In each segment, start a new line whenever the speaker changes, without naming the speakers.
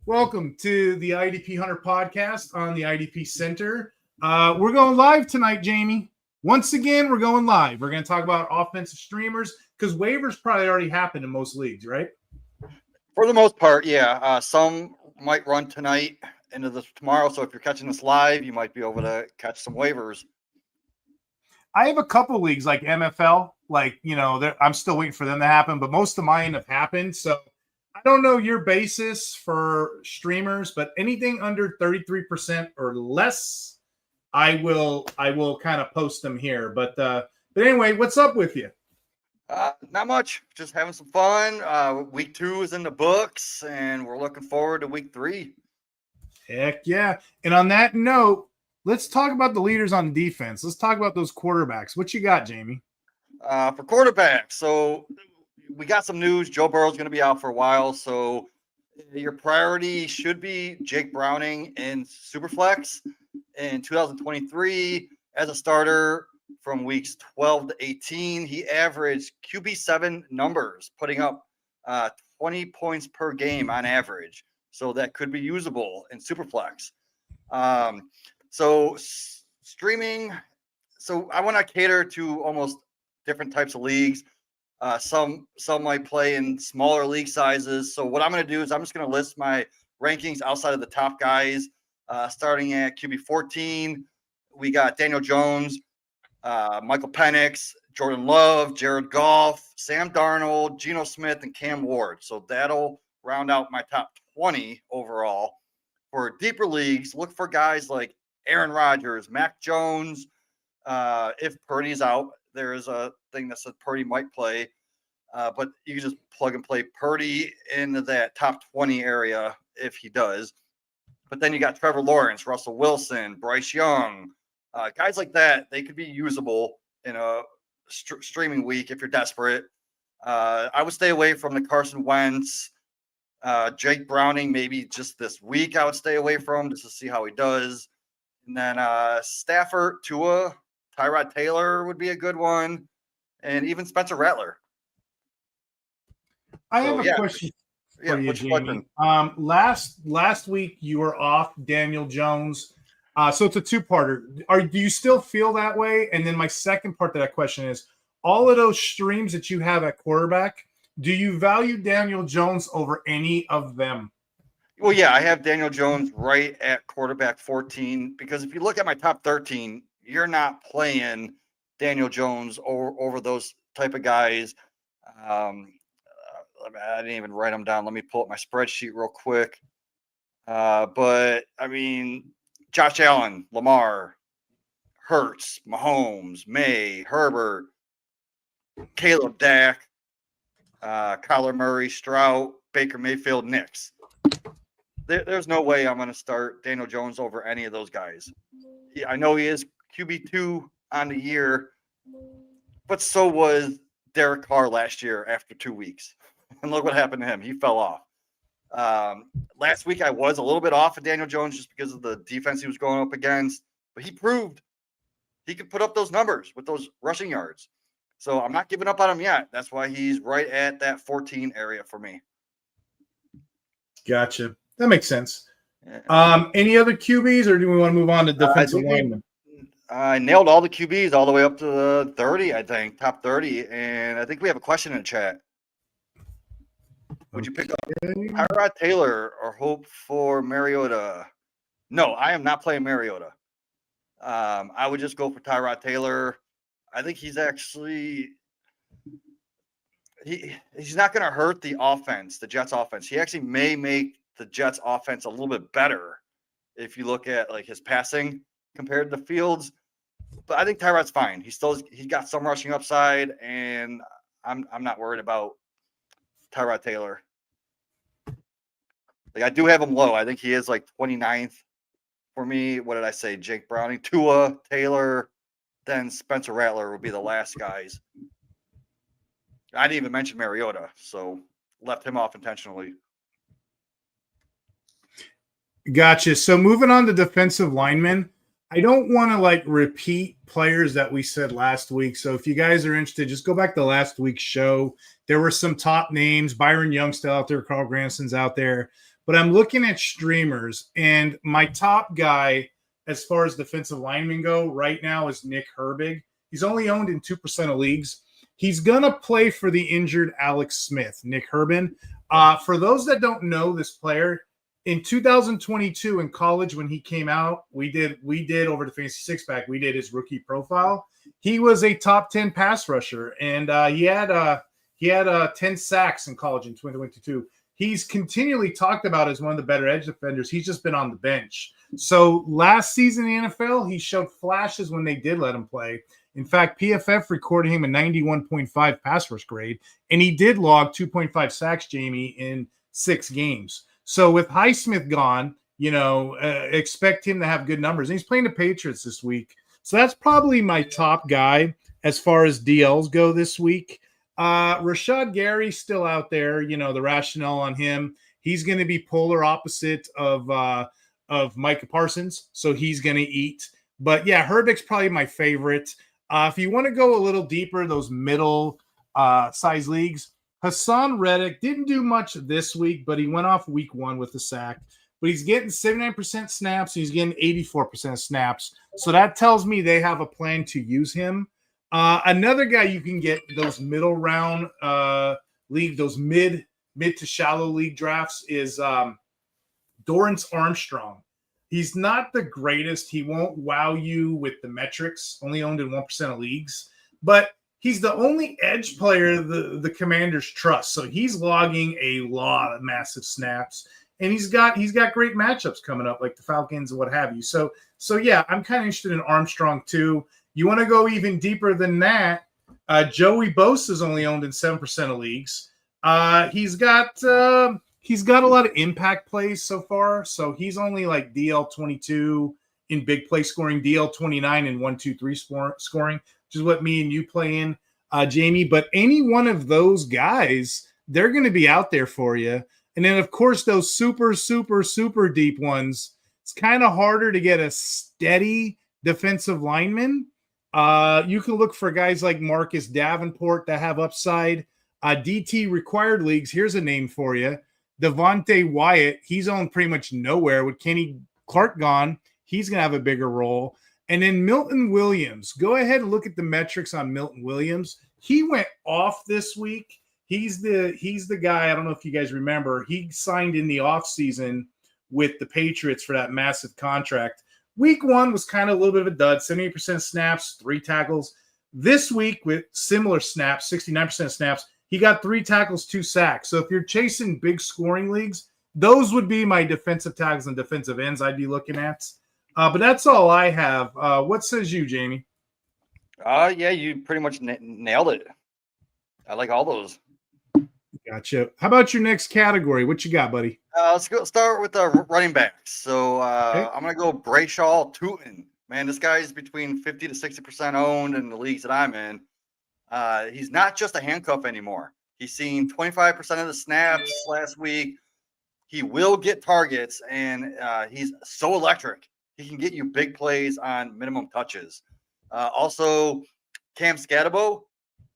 Welcome to the IDP Hunter podcast on the IDP Center. We're going live tonight, Jamie. Once again, we're going live. We're going to talk about offensive streamers because waivers probably already happened in most leagues, right?
For the most part, yeah. Some might run tonight into tomorrow. So if you're catching this live, you might be able to catch some waivers.
I have a couple leagues like MFL, I'm still waiting for them to happen, but most of mine have happened. So I don't know your basis for streamers, but anything under 33% or less, I will kind of post them here. But anyway, what's up with you?
Not much. Just having some fun. Week 2 is in the books, and we're looking forward to week 3.
Heck yeah! And on that note, let's talk about the leaders on defense. Let's talk about those quarterbacks. What you got, Jamie?
For quarterbacks, so we got some news. Joe Burrow's going to be out for a while, so your priority should be Jake Browning in Superflex in 2023 as a starter from weeks 12 to 18. He averaged QB7 numbers, putting up 20 points per game on average. So that could be usable in Superflex. So streaming, so I want to cater to almost different types of leagues. Some might play in smaller league sizes. So what I'm going to do is I'm just going to list my rankings outside of the top guys. Starting at QB 14, we got Daniel Jones, Michael Penix, Jordan Love, Jared Goff, Sam Darnold, Geno Smith, and Cam Ward. So that'll round out my top 20 overall. For deeper leagues, look for guys like Aaron Rodgers, Mac Jones. If Purdy's out, there is a thing that says Purdy might play, but you can just plug and play Purdy into that top 20 area if he does. But then you got Trevor Lawrence, Russell Wilson, Bryce Young, guys like that. They could be usable in a streaming week if you're desperate. I would stay away from the Carson Wentz, Jake Browning. Maybe just this week I would stay away from just to see how he does. And then Stafford, Tua, Tyrod Taylor would be a good one, and even Spencer Rattler.
I have a question for you, Jamie. Last week you were off Daniel Jones, so it's a two-parter. Do you still feel that way? And then my second part to that question is, all of those streams that you have at quarterback, do you value Daniel Jones over any of them?
Well, yeah, I have Daniel Jones right at quarterback 14 because if you look at my top 13, you're not playing Daniel Jones over those type of guys. I didn't even write them down. Let me pull up my spreadsheet real quick. But, I mean, Josh Allen, Lamar, Hurts, Mahomes, May, Herbert, Caleb Dak, Kyler Murray, Stroud, Baker Mayfield, Knicks. There's no way I'm going to start Daniel Jones over any of those guys. I know he is QB2 on the year, but so was Derek Carr last year after 2 weeks. And look what happened to him. He fell off. Last week I was a little bit off of Daniel Jones just because of the defense he was going up against, but he proved he could put up those numbers with those rushing yards. So I'm not giving up on him yet. That's why he's right at that 14 area for me.
Gotcha. That makes sense. Any other QBs, or do we want to move on to defensive linemen?
I nailed all the QBs all the way up to 30, I think, top 30. And I think we have a question in the chat. Would you pick up Tyrod Taylor or hope for Mariota? No, I am not playing Mariota. I would just go for Tyrod Taylor. I think he's actually he's not going to hurt the offense, the Jets offense. He actually may make the Jets offense a little bit better if you look at like his passing compared to Fields. But I think Tyrod's fine. He's got some rushing upside, and I'm not worried about Tyrod Taylor. Like I do have him low. I think he is like 29th for me. What did I say? Jake Browning, Tua, Taylor, then Spencer Rattler would be the last guys. I didn't even mention Mariota, so left him off intentionally.
Gotcha. So moving on to defensive linemen, I don't want to repeat players that we said last week. So if you guys are interested, just go back to last week's show. There were some top names. Byron Young's still out there. Carl Granson's out there. but I'm looking at streamers, and my top guy as far as defensive linemen go right now is Nick Herbig. He's only owned in 2% of leagues. He's going to play for the injured Alex Smith, Nick Herbin. For those that don't know this player, in 2022 in college when he came out, we did over the Fantasy Six Pack, we did his rookie profile. He was a top 10 pass rusher, and he had 10 sacks in college in 2022. He's continually talked about as one of the better edge defenders. He's just been on the bench. So last season in the NFL, he showed flashes when they did let him play. In fact, PFF recorded him a 91.5 pass rush grade, and he did log 2.5 sacks, Jamie, in 6 games. So with Highsmith gone, expect him to have good numbers. And he's playing the Patriots this week. So that's probably my top guy as far as DLs go this week. Rashad Gary's still out there. The rationale on him, he's going to be polar opposite of Micah Parsons, so he's going to eat. But yeah, Herbig's probably my favorite. If you want to go a little deeper, those middle size leagues, Hassan Reddick didn't do much this week, but he went off week 1 with a sack. But he's getting 79% snaps. He's getting 84% snaps. So that tells me they have a plan to use him. Another guy you can get those middle round league, those mid to shallow league drafts is Dorrance Armstrong. He's not the greatest. He won't wow you with the metrics, only owned in 1% of leagues, but he's the only edge player the Commanders trust. So he's logging a lot of massive snaps, and he's got great matchups coming up, like the Falcons and what have you. So yeah, I'm kind of interested in Armstrong too. You want to go even deeper than that? Joey Bosa is only owned in 7% of leagues. He's got a lot of impact plays so far, so he's only like DL 22 in big play scoring, DL 29 in 1-2-3 scoring, which is what me and you play in, Jamie. But any one of those guys, they're going to be out there for you. And then, of course, those super, super, super deep ones, it's kind of harder to get a steady defensive lineman. You can look for guys like Marcus Davenport that have upside. DT required leagues, here's a name for you. Devontae Wyatt, he's owned pretty much nowhere. With Kenny Clark gone, he's going to have a bigger role. And then Milton Williams, go ahead and look at the metrics on Milton Williams. He went off this week. He's the guy, I don't know if you guys remember, he signed in the offseason with the Patriots for that massive contract. Week 1 was kind of a little bit of a dud, 78% snaps, 3 tackles. This week with similar snaps, 69% snaps, he got 3 tackles, 2 sacks. So if you're chasing big scoring leagues, those would be my defensive tackles and defensive ends I'd be looking at. But that's all I have. What says you, Jamie?
Yeah, you pretty much nailed it. I like all those.
Gotcha. How about your next category? What you got, buddy?
Let's go start with the running backs. So okay. I'm going to go Brayshaw Tootin. Man, this guy's between 50 to 60% owned in the leagues that I'm in. He's not just a handcuff anymore. He's seen 25% of the snaps last week. He will get targets, and he's so electric. He can get you big plays on minimum touches. Also, Cam Scatabo,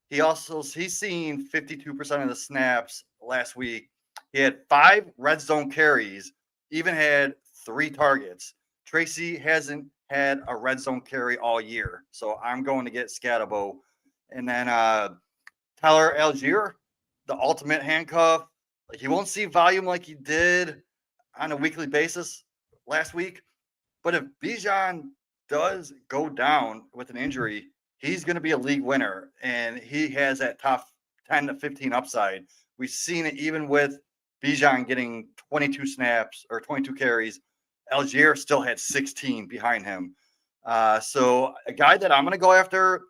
he's seen 52% of the snaps last week. He had 5 red zone carries, even had 3 targets. Tracy hasn't had a red zone carry all year, so I'm going to get Scatabo. And then Tyler Algier, the ultimate handcuff. Like, he won't see volume like he did on a weekly basis last week. But if Bijan does go down with an injury, he's going to be a league winner, and he has that top 10 to 15 upside. We've seen it even with Bijan getting 22 snaps or 22 carries. Algier still had 16 behind him. So a guy that I'm going to go after,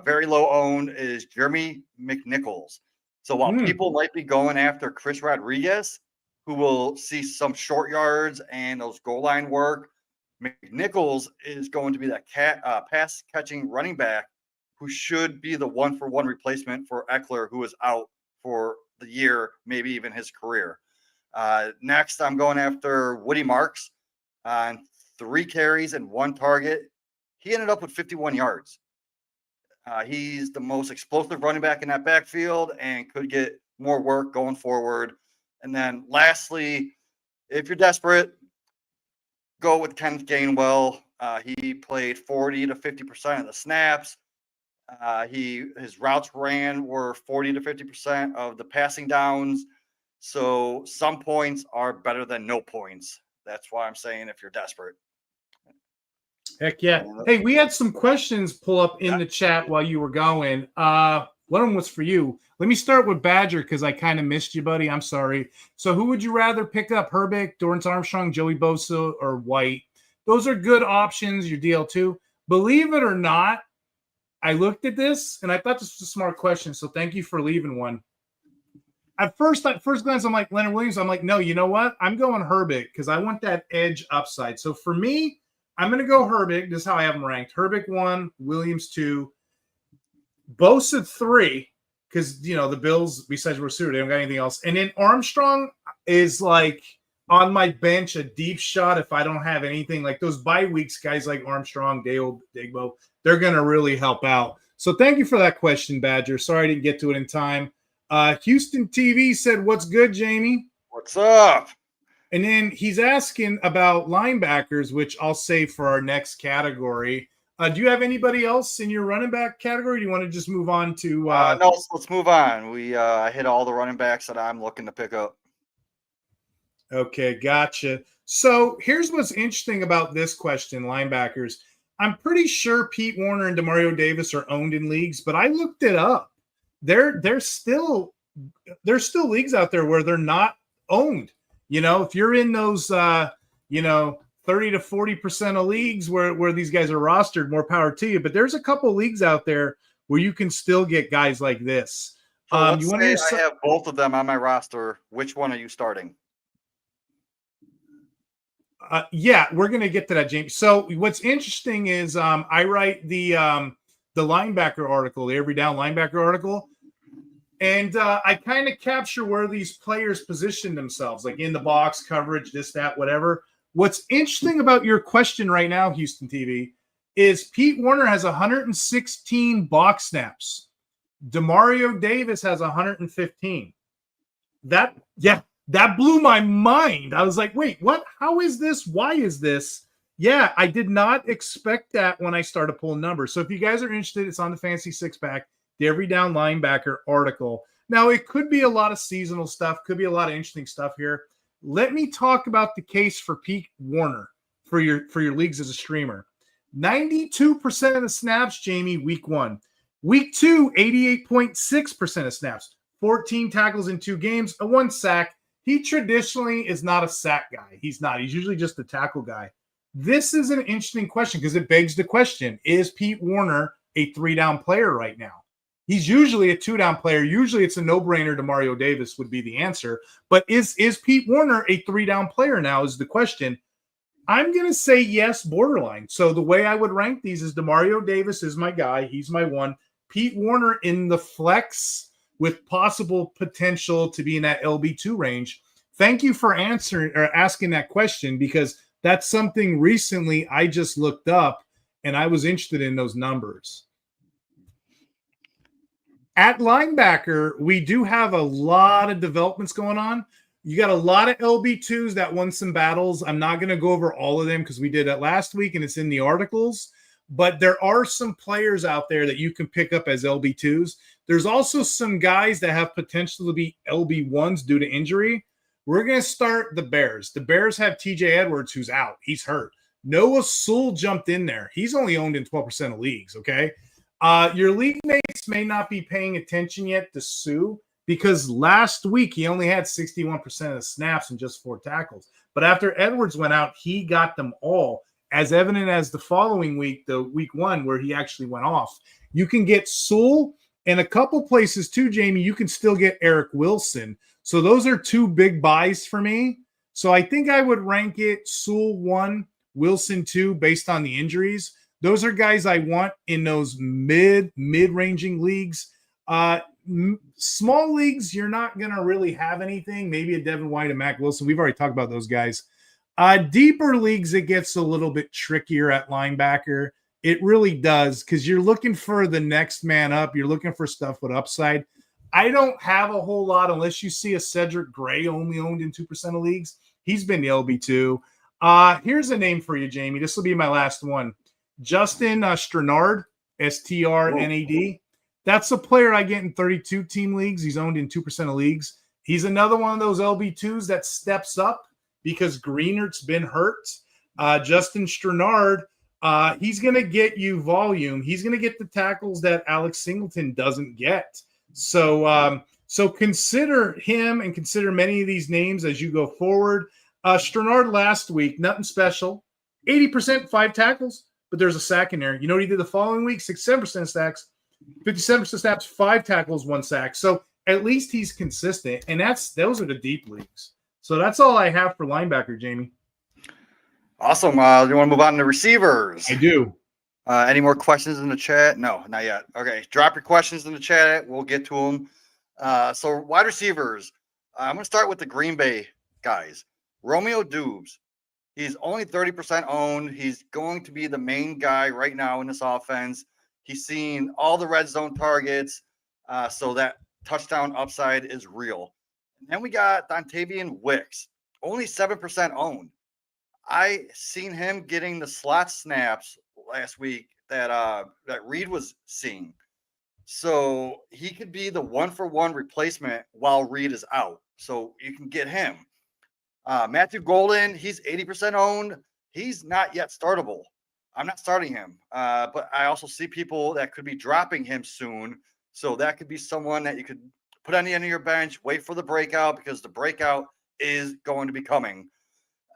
very low owned, is Jeremy McNichols. So while people might be going after Chris Rodriguez, who will see some short yards and those goal line work, McNichols is going to be that pass catching running back who should be the 1-for-1 replacement for Eckler, who is out for the year, maybe even his career. Next, I'm going after Woody Marks on 3 carries and 1 target. He ended up with 51 yards. He's the most explosive running back in that backfield and could get more work going forward. And then lastly, if you're desperate, go with Kenneth Gainwell. He played 40 to 50% of the snaps. His routes ran were 40 to 50% of the passing downs. So some points are better than no points. That's why I'm saying if you're desperate.
Heck yeah. Hey, we had some questions pull up in the chat while you were going. One of them was for you. Let me start with Badger because I kind of missed you, buddy. I'm sorry. So who would you rather pick up, Herbeck, Dorrance Armstrong, Joey Bosa, or White? Those are good options, your DL2. Believe it or not, I looked at this, and I thought this was a smart question, so thank you for leaving one. At first glance, I'm like, Leonard Williams. I'm like, no, you know what? I'm going Herbeck because I want that edge upside. So for me, I'm going to go Herbeck. This is how I have them ranked. Herbeck 1, Williams 2, Bosa 3, because, the Bills, besides receiver, they don't got anything else. And then Armstrong is like on my bench, a deep shot if I don't have anything. Like those bye weeks, guys like Armstrong, Digbo, they're going to really help out. So thank you for that question, Badger. Sorry I didn't get to it in time. Houston TV said, what's good, Jamie?
What's up?
And then he's asking about linebackers, which I'll save for our next category. Do you have anybody else in your running back category? Do you want to just move on to
no, let's move on. We hit all the running backs that I'm looking to pick up.
Okay, gotcha. So here's what's interesting about this question, linebackers. I'm pretty sure Pete Werner and Demario Davis are owned in leagues, but I looked it up. There's still leagues out there where they're not owned. If you're in those 30 to 40% of leagues where these guys are rostered, more power to you. But there's a couple leagues out there where you can still get guys like this.
So let's say I have both of them on my roster. Which one are you starting?
Yeah, we're going to get to that, James. So what's interesting is I write the linebacker article, the Every Down linebacker article, and I kind of capture where these players position themselves, like in the box, coverage, this, that, whatever. What's interesting about your question right now, Houston TV, is Pete Werner has 116 box snaps. Demario Davis has 115. That blew my mind. I was like, wait, what? How is this? Why is this? Yeah, I did not expect that when I started pulling numbers. So if you guys are interested, it's on the Fantasy Six-Pack, the Every Down Linebacker article. Now, it could be a lot of seasonal stuff, could be a lot of interesting stuff here. Let me talk about the case for Pete Werner for your leagues as a streamer. 92% of the snaps, Jamie, week 1. Week 2, 88.6% of snaps. 14 tackles in 2 games, a 1 sack. He traditionally is not a sack guy. He's not. He's usually just a tackle guy. This is an interesting question because it begs the question, is Pete Werner a 3-down player right now? He's usually a 2-down player. Usually it's a no-brainer. Demario Davis would be the answer. But is Pete Werner a 3-down player now is the question. I'm going to say yes, borderline. So the way I would rank these is Demario Davis is my guy. He's my 1. Pete Werner in the flex with possible potential to be in that LB2 range. Thank you for asking that question because that's something recently I just looked up and I was interested in those numbers. At linebacker, we do have a lot of developments going on. You got a lot of LB2s that won some battles. I'm not going to go over all of them because we did that last week and it's in the articles. But there are some players out there that you can pick up as LB2s. There's also some guys that have potential to be LB1s due to injury. We're going to start the Bears. The Bears have TJ Edwards, who's out. He's hurt. Noah Sewell jumped in there. He's only owned in 12% of leagues, okay? Your league mates may not be paying attention yet to Sue because last week he only had 61% of the snaps and just 4 tackles. But after Edwards went out, he got them all, as evident as the following week, the week 1, where he actually went off. You can get Sewell and a couple places too, Jamie. You can still get Eric Wilson. So those are 2 big buys for me. So I think I would rank it Sewell 1, Wilson 2, based on the injuries. Those are guys I want in those mid-ranging leagues. Small leagues, you're not going to really have anything. Maybe a Devin White and Mac Wilson. We've already talked about those guys. Deeper leagues, it gets a little bit trickier at linebacker. It really does because you're looking for the next man up. You're looking for stuff with upside. I don't have a whole lot unless you see a Cedric Gray only owned in 2% of leagues. He's been the LB2. Here's a name for you, Jamie. This will be my last one. Justin Strenard, Strnad. That's a player I get in 32 team leagues. He's owned in 2% of leagues. He's another one of those LB2s that steps up because Greenert's been hurt. Justin Strenard, he's going to get you volume. He's going to get the tackles that Alex Singleton doesn't get. So consider him and consider many of these names as you go forward. Strenard last week, nothing special. 80%, 5 tackles, but there's a sack in there. You know what he did the following week? 67% of sacks, 57% of snaps, 5 tackles, 1 sack. So at least he's consistent, and those are the deep leagues. So that's all I have for linebacker, Jamie.
Awesome. Do you want to move on to receivers?
I do.
Any more questions in the chat? No, not yet. Okay, drop your questions in the chat. We'll get to them. So wide receivers. I'm going to start with the Green Bay guys. Romeo Doubs. He's only 30% owned. He's going to be the main guy right now in this offense. He's seen all the red zone targets, so that touchdown upside is real. And then we got Dontavian Wicks, only 7% owned. I seen him getting the slot snaps last week that Reed was seeing. So he could be the 1-for-1 replacement while Reed is out. So you can get him. Matthew Golden, he's 80% owned. He's not yet startable. I'm not starting him. But I also see people that could be dropping him soon. So that could be someone that you could put on the end of your bench, wait for the breakout, because the breakout is going to be coming.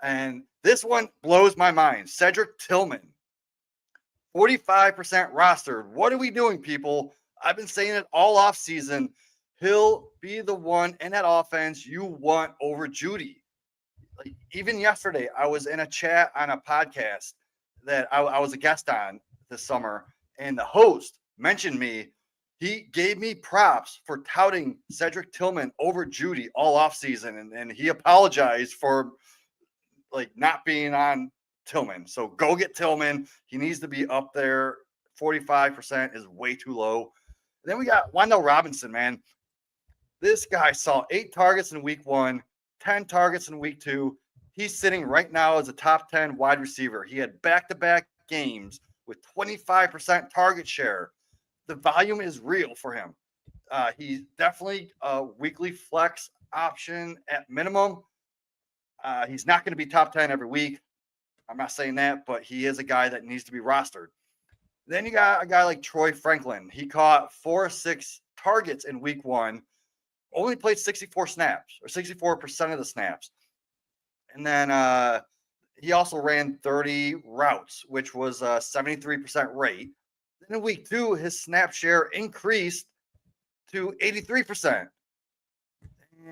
And this one blows my mind. Cedric Tillman, 45% rostered. What are we doing, people? I've been saying it all off season. He'll be the one in that offense you want over Judy. Like, even yesterday, I was in a chat on a podcast that I was a guest on this summer, and the host mentioned me. He gave me props for touting Cedric Tillman over Judy all offseason, and he apologized for not being on Tillman. So go get Tillman. He needs to be up there. 45% is way too low. And then we got Wendell Robinson, man. This guy saw 8 targets in week 1, 10 targets in week 2. He's sitting right now as a top 10 wide receiver. He had back-to-back games with 25% target share. The volume is real for him. He's definitely a weekly flex option at minimum. He's not going to be top 10 every week. I'm not saying that, but he is a guy that needs to be rostered. Then you got a guy like Troy Franklin. He caught 4 or 6 targets in week 1, only played 64 snaps or 64% of the snaps. And then he also ran 30 routes, which was a 73% rate. Then in week 2, his snap share increased to 83%.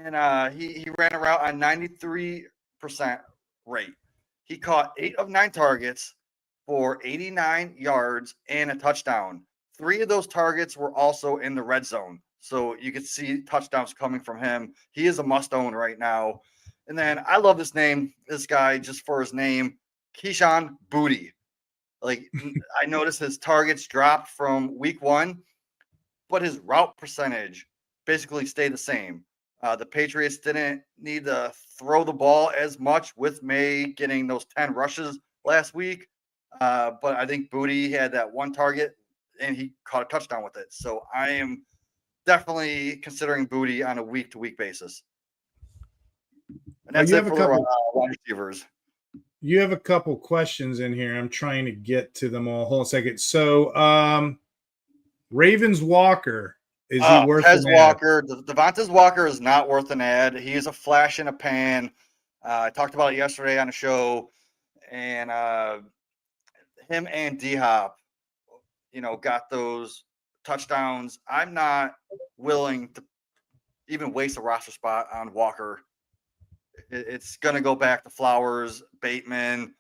And he ran a route on 93% rate. He caught 8 of 9 targets for 89 yards and a touchdown. 3 of those targets were also in the red zone. So you could see touchdowns coming from him. He is a must-own right now. And then I love this guy, just for his name, Keyshawn Booty. I noticed his targets dropped from week 1, but his route percentage basically stayed the same. The Patriots didn't need to throw the ball as much with May getting those 10 rushes last week. But I think Booty had that 1 target, and he caught a touchdown with it. So I am definitely considering Booty on a week-to-week basis. And that's it for the wide receivers.
You have a couple questions in here. I'm trying to get to them all. Hold on a second. So Ravens Walker. Is he worth an ad?
Walker, Devontae Walker is not worth an ad. He is a flash in a pan. I talked about it yesterday on the show, and him and D-Hop, got those touchdowns. I'm not willing to even waste a roster spot on Walker. It's going to go back to Flowers, Bateman.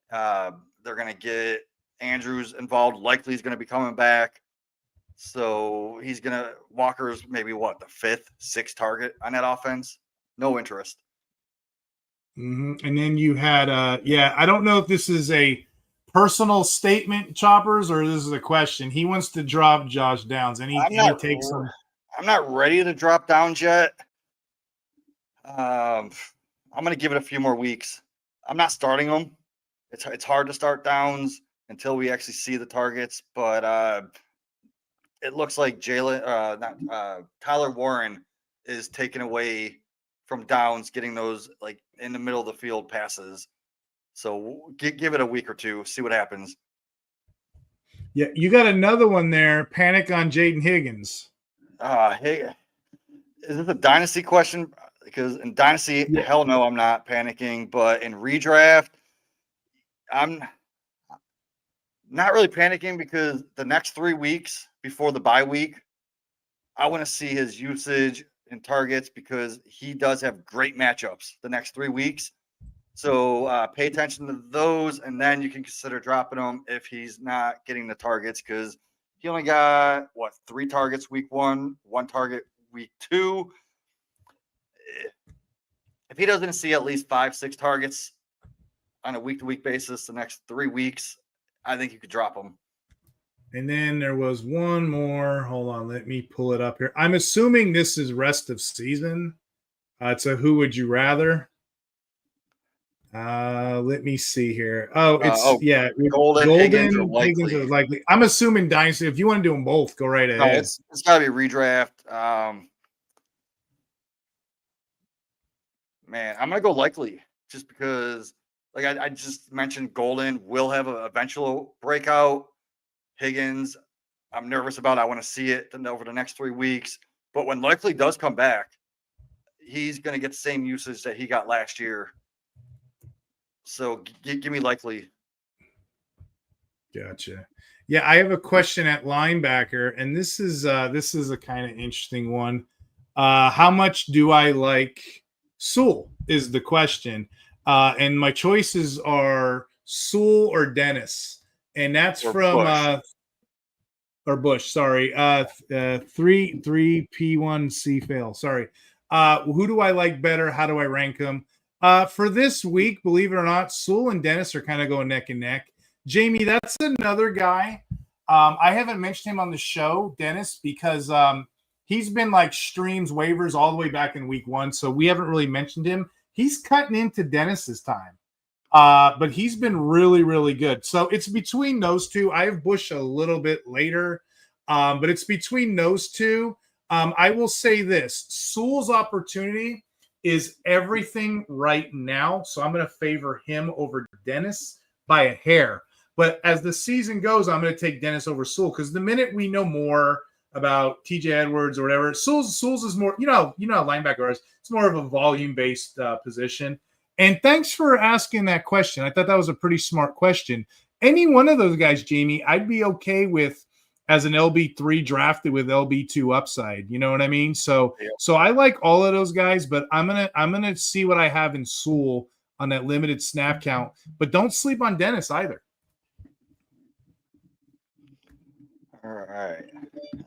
They're going to get Andrews involved. Likely he's going to be coming back. So Walker's maybe the 5th, 6th target on that offense. No interest.
Mm-hmm. And then you had, I don't know if this is a personal statement, Choppers, or this is a question. He wants to drop Josh Downs, and he takes him.
I'm not ready to drop downs yet. I'm going to give it a few more weeks. I'm not starting them. It's hard to start downs until we actually see the targets, but it looks like Tyler Warren is taken away from downs, getting those like in the middle of the field passes. So give it a week or two, see what happens.
Yeah, you got another one there. Panic on Jaden Higgins.
Hey, is this a dynasty question? Because in dynasty, hell no, I'm not panicking. But in redraft, I'm not really panicking because the next 3 weeks before the bye week, I want to see his usage and targets because he does have great matchups the next 3 weeks. So pay attention to those, and then you can consider dropping him if he's not getting the targets because he only got, 3 targets week 1, 1 target week 2. If he doesn't see at least 5-6 targets on a week-to-week basis the next 3 weeks, I think you could drop him.
And then there was one more. Hold on, let me pull it up here. I'm assuming this is rest of season. It's a who would you rather. Let me see here. Oh, it's
Golden Higgins are likely.
likely. I'm assuming dynasty. If you want to do them both, go right ahead.
It's got to be redraft. Man, I'm gonna go likely just because, like I just mentioned, Golden will have an eventual breakout. Higgins, I'm nervous about. I want to see it over the next 3 weeks. But when likely does come back, he's going to get the same usage that he got last year. So give me likely.
Gotcha. Yeah, I have a question at linebacker, and this is a kind of interesting one. How much do I like Sewell is the question. And my choices are Sewell or Dennis. And that's or from Bush. Or Bush, sorry. 3P1C fail. Sorry. Who do I like better? How do I rank them? For this week, believe it or not, Sewell and Dennis are kind of going neck and neck. Jamie, that's another guy. I haven't mentioned him on the show, Dennis, because he's been like streams, waivers all the way back in week 1. So we haven't really mentioned him. He's cutting into Dennis's time. But he's been really, really good. So it's between those two. I have Bush a little bit later, but it's between those two. I will say this. Sewell's opportunity is everything right now. So I'm going to favor him over Dennis by a hair. But as the season goes, I'm going to take Dennis over Sewell because the minute we know more about TJ Edwards or whatever, Sewell's is more, you know how linebacker is. It's more of a volume-based position. And thanks for asking that question. I thought that was a pretty smart question. Any one of those guys, Jamie, I'd be okay with as an LB3 drafted with LB2 upside. You know what I mean? So I like all of those guys, but I'm gonna see what I have in Sewell on that limited snap count. But don't sleep on Dennis either.
All right.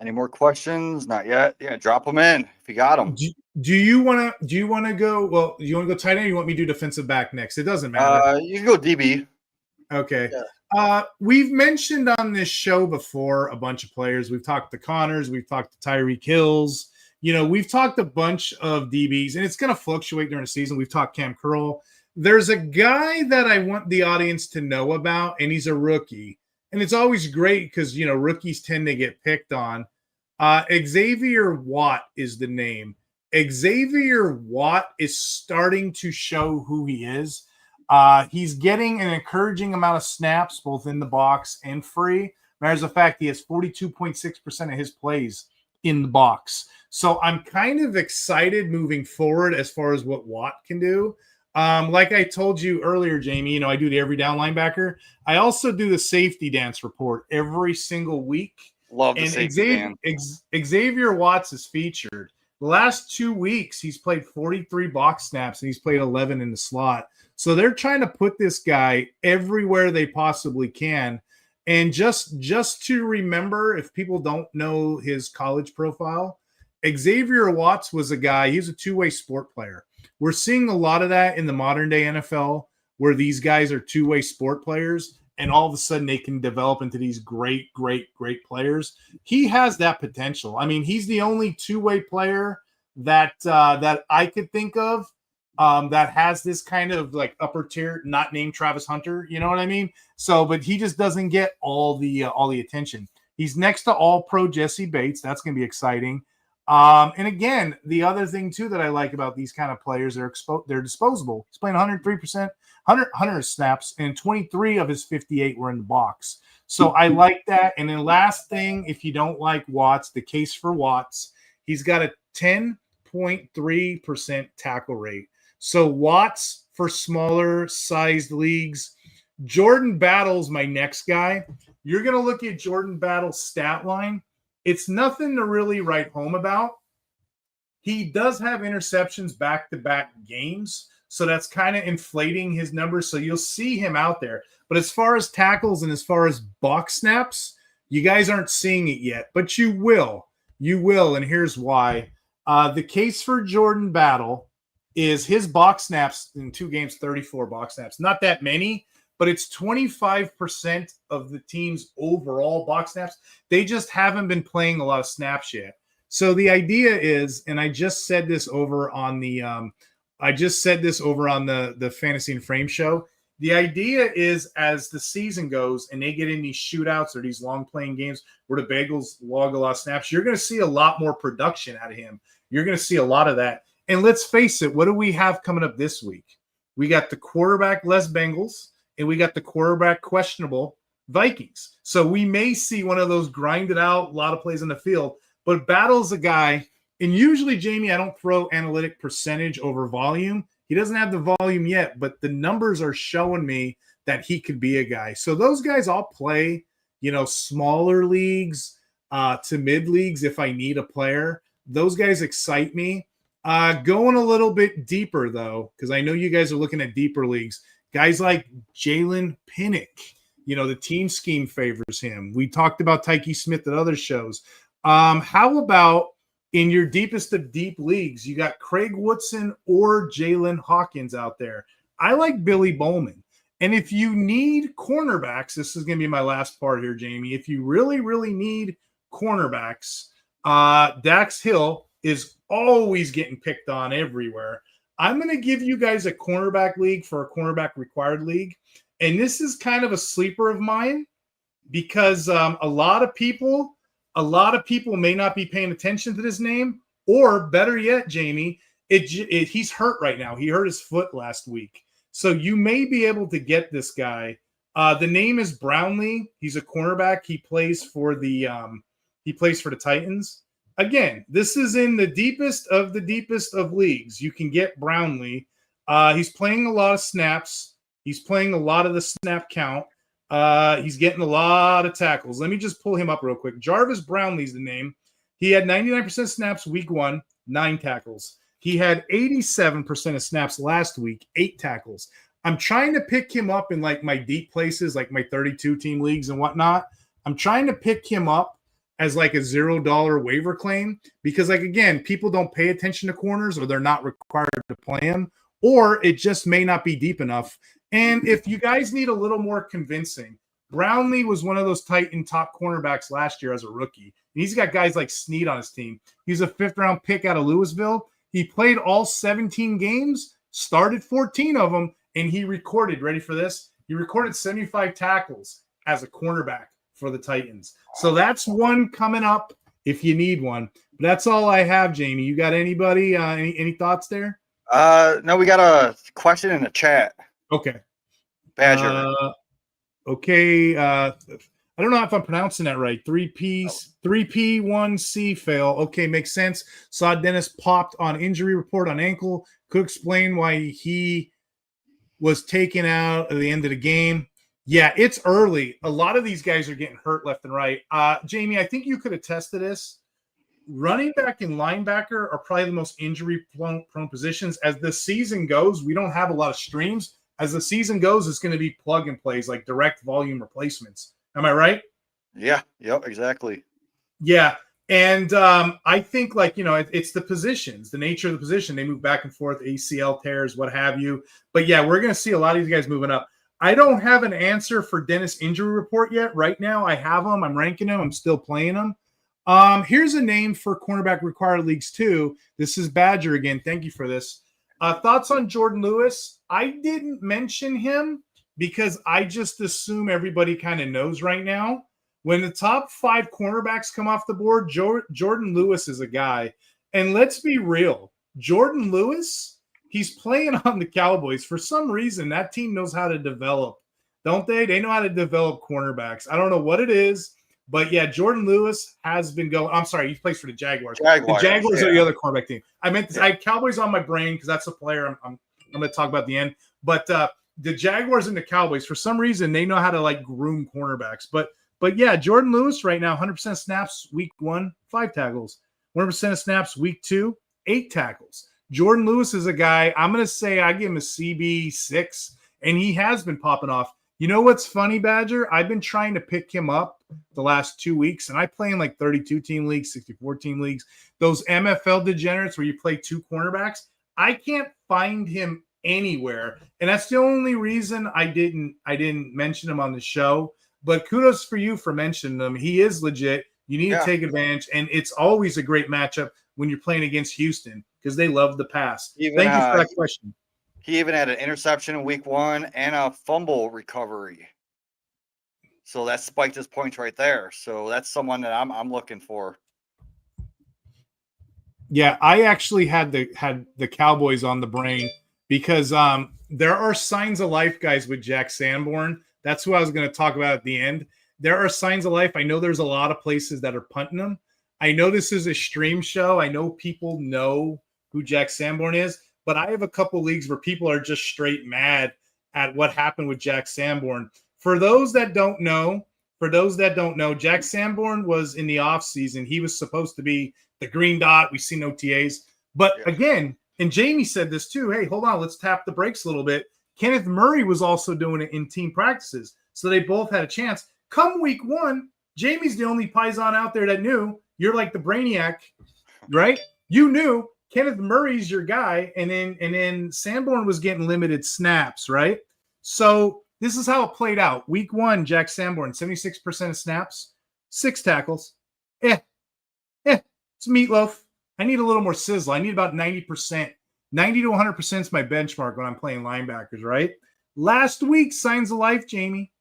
Any more questions? Not yet. Yeah, drop them in if you got them.
Do you want to go? Well, you want to go tight end? Or you want me to do defensive back next? It doesn't matter.
You can go DB.
Okay. Yeah. We've mentioned on this show before a bunch of players. We've talked to Connors. We've talked to Tyreek Hills. We've talked a bunch of DBs, and it's going to fluctuate during the season. We've talked Cam Curl. There's a guy that I want the audience to know about, and he's a rookie. And it's always great because, rookies tend to get picked on. Xavier Watt is the name. Xavier Watt is starting to show who he is. He's getting an encouraging amount of snaps, both in the box and free. Matter of fact, he has 42.6% of his plays in the box. So I'm kind of excited moving forward as far as what Watt can do. Like I told you earlier, Jamie, I do the every down linebacker. I also do the safety dance report every single week.
Love the safety dance.
Xavier Watts is featured. The last 2 weeks, he's played 43 box snaps and he's played 11 in the slot. So they're trying to put this guy everywhere they possibly can. And just to remember, if people don't know his college profile, Xavier Watts was a guy, he's a two-way sport player. We're seeing a lot of that in the modern day NFL where these guys are two-way sport players. and all of a sudden they can develop into these great players. He has that potential. I mean, he's the only two-way player that I could think of that has this kind of like upper tier, not named Travis Hunter. You know what I mean? So, but he just doesn't get all the attention. He's next to All-Pro Jesse Bates. That's going to be exciting. And again, the other thing too that I like about these kind of players, they're disposable. He's playing 103%, 100 snaps, and 23 of his 58 were in the box. So I like that. And then last thing, if you don't like Watts, the case for Watts, he's got a 10.3% tackle rate. So Watts for smaller sized leagues. Jordan Battle's my next guy. You're going to look at Jordan Battle's stat line. It's nothing to really write home about. He does have interceptions back-to-back games, so that's kind of inflating his numbers. So you'll see him out there. But as far as tackles and as far as box snaps, you guys aren't seeing it yet, but you will. You will, and here's why. The case for Jordan Battle is his box snaps in 2 games, 34 box snaps. Not that many, but it's 25% of the team's overall box snaps. They just haven't been playing a lot of snaps yet. So the idea is, and I just said this over on the Fantasy and Frame show. The idea is, as the season goes and they get in these shootouts or these long playing games where the Bengals log a lot of snaps, you're going to see a lot more production out of him. You're going to see a lot of that. And let's face it, what do we have coming up this week? We got the quarterback-less Bengals, and we got the quarterback questionable Vikings. So we may see one of those grinded out, a lot of plays in the field, but Battle's a guy. And usually, Jamie, I don't throw analytic percentage over volume. He doesn't have the volume yet, but the numbers are showing me that he could be a guy. So those guys I'll play, smaller leagues to mid leagues if I need a player. Those guys excite me. Going a little bit deeper, though, because I know you guys are looking at deeper leagues. Guys like Jalen Pinnock, the team scheme favors him. We talked about Tyke Smith at other shows. How about in your deepest of deep leagues, you got Craig Woodson or Jalen Hawkins out there? I like Billy Bowman. And if you need cornerbacks, this is going to be my last part here, Jamie. If you really, really need cornerbacks, Dax Hill is always getting picked on everywhere. I'm going to give you guys a cornerback league for a cornerback required league. And this is kind of a sleeper of mine because a lot of people may not be paying attention to this name, or better yet, Jamie, he's hurt right now. He hurt his foot last week. So you may be able to get this guy. The name is Brownlee. He's a cornerback. He plays for the Titans. Again, this is in the deepest of leagues. You can get Brownlee. He's playing a lot of snaps. He's playing a lot of the snap count. He's getting a lot of tackles. Let me just pull him up real quick. Jarvis Brownlee's the name. He had 99% snaps week 1, 9 tackles. He had 87% of snaps last week, 8 tackles. I'm trying to pick him up in like my deep places, like my 32-team leagues and whatnot. I'm trying to pick him up as like a $0 waiver claim because, like, again, people don't pay attention to corners or they're not required to play him, or it just may not be deep enough. And if you guys need a little more convincing, Brownlee was one of those Titan top cornerbacks last year as a rookie. And he's got guys like Snead on his team. He's a 5th-round pick out of Louisville. He played all 17 games, started 14 of them, and he recorded, ready for this? He recorded 75 tackles as a cornerback for the Titans. So that's one coming up if you need one. But that's all I have, Jamie. You got anybody? Any thoughts there?
No, we got a question in the chat.
Okay.
Badger.
Okay. I don't know if I'm pronouncing that right. 3P1C fail. Okay, makes sense. Saw Dennis popped on injury report on ankle. Could explain why he was taken out at the end of the game. Yeah, it's early. A lot of these guys are getting hurt left and right. Jamie, I think you could attest to this. Running back and linebacker are probably the most injury-prone positions. As the season goes, we don't have a lot of streams. As the season goes, it's going to be plug-and-plays, like direct volume replacements. Am I right?
Yeah, yep, exactly.
Yeah, and I think, like, it's the positions, the nature of the position. They move back and forth, ACL tears, what have you. But, yeah, we're going to see a lot of these guys moving up. I don't have an answer for Dennis injury report yet. Right now, I have him. I'm ranking him. I'm still playing him. Here's a name for cornerback required leagues too. This is Badger again. Thank you for this. Thoughts on Jordan Lewis? I didn't mention him because I just assume everybody kind of knows right now. When the top 5 cornerbacks come off the board, Jordan Lewis is a guy. And let's be real. Jordan Lewis, he's playing on the Cowboys. For some reason, that team knows how to develop, don't they? They know how to develop cornerbacks. I don't know what it is, but yeah, Jordan Lewis has been going. I'm sorry, he plays for the Jaguars. The Jaguars are the other cornerback team. I meant this. I had Cowboys on my brain because that's a player I'm going to talk about at the end. But the Jaguars and the Cowboys, for some reason, they know how to like groom cornerbacks. But yeah, Jordan Lewis right now, 100% snaps week 1, 5 tackles. 100% of snaps week 2, 8 tackles. Jordan Lewis is a guy, I'm going to say I give him a CB6, and he has been popping off. You know what's funny, Badger? I've been trying to pick him up the last 2 weeks, and I play in like 32-team leagues, 64-team leagues. Those MFL degenerates where you play 2 cornerbacks, I can't find him anywhere, and that's the only reason I didn't mention him on the show. But kudos for you for mentioning him. He is legit. You need to take advantage, and it's always a great matchup when you're playing against Houston because they love the pass. Thank you for that question.
He even had an interception in week 1 and a fumble recovery. So that spiked his points right there. So that's someone that I'm looking for.
Yeah, I actually had the Cowboys on the brain because there are signs of life, guys, with Jack Sanborn. That's who I was going to talk about at the end. There are signs of life. I know there's a lot of places that are punting them. I know this is a stream show. I know people know who Jack Sanborn is, but I have a couple leagues where people are just straight mad at what happened with Jack Sanborn. For those that don't know, Jack Sanborn was in the offseason. He was supposed to be the green dot. We've seen OTAs. But again, and Jamie said this too, hey, hold on, let's tap the brakes a little bit. Kenneth Murray was also doing it in team practices. So they both had a chance. Come week 1, Jamie's the only Paisan out there that knew. You're like the brainiac, right? You knew Kenneth Murray's your guy, and then Sanborn was getting limited snaps, right? So this is how it played out. Week 1, Jack Sanborn, 76% of snaps, 6 tackles. It's meatloaf. I need a little more sizzle. I need about 90%. 90 to 100% is my benchmark when I'm playing linebackers, right? Last week, signs of life, Jamie.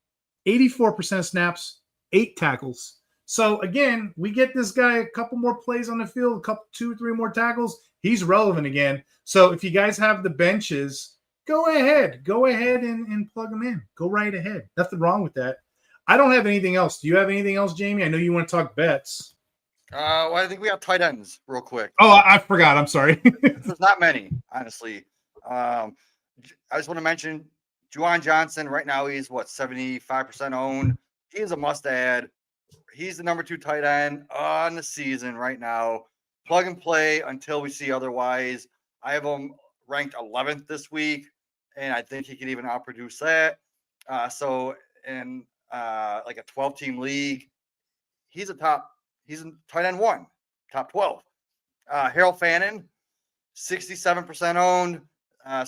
84% of snaps, 8 tackles. So again, we get this guy a couple more plays on the field, a couple, 2, 3 more tackles. He's relevant again. So if you guys have the benches, go ahead and plug them in. Go right ahead. Nothing wrong with that. I don't have anything else. Do you have anything else, Jamie? I know you want to talk bets.
Well, I think we got tight ends real quick.
Oh, I forgot. I'm sorry.
There's not many, honestly. I just want to mention Juwan Johnson. Right now, he's 75% owned. He is a must-add. He's the number 2 tight end on the season right now. Plug and play until we see otherwise. I have him ranked 11th this week, and I think he could even outproduce that. So in like a 12-team league, he's a tight end 1, top 12. Harold Fannin, 67% owned.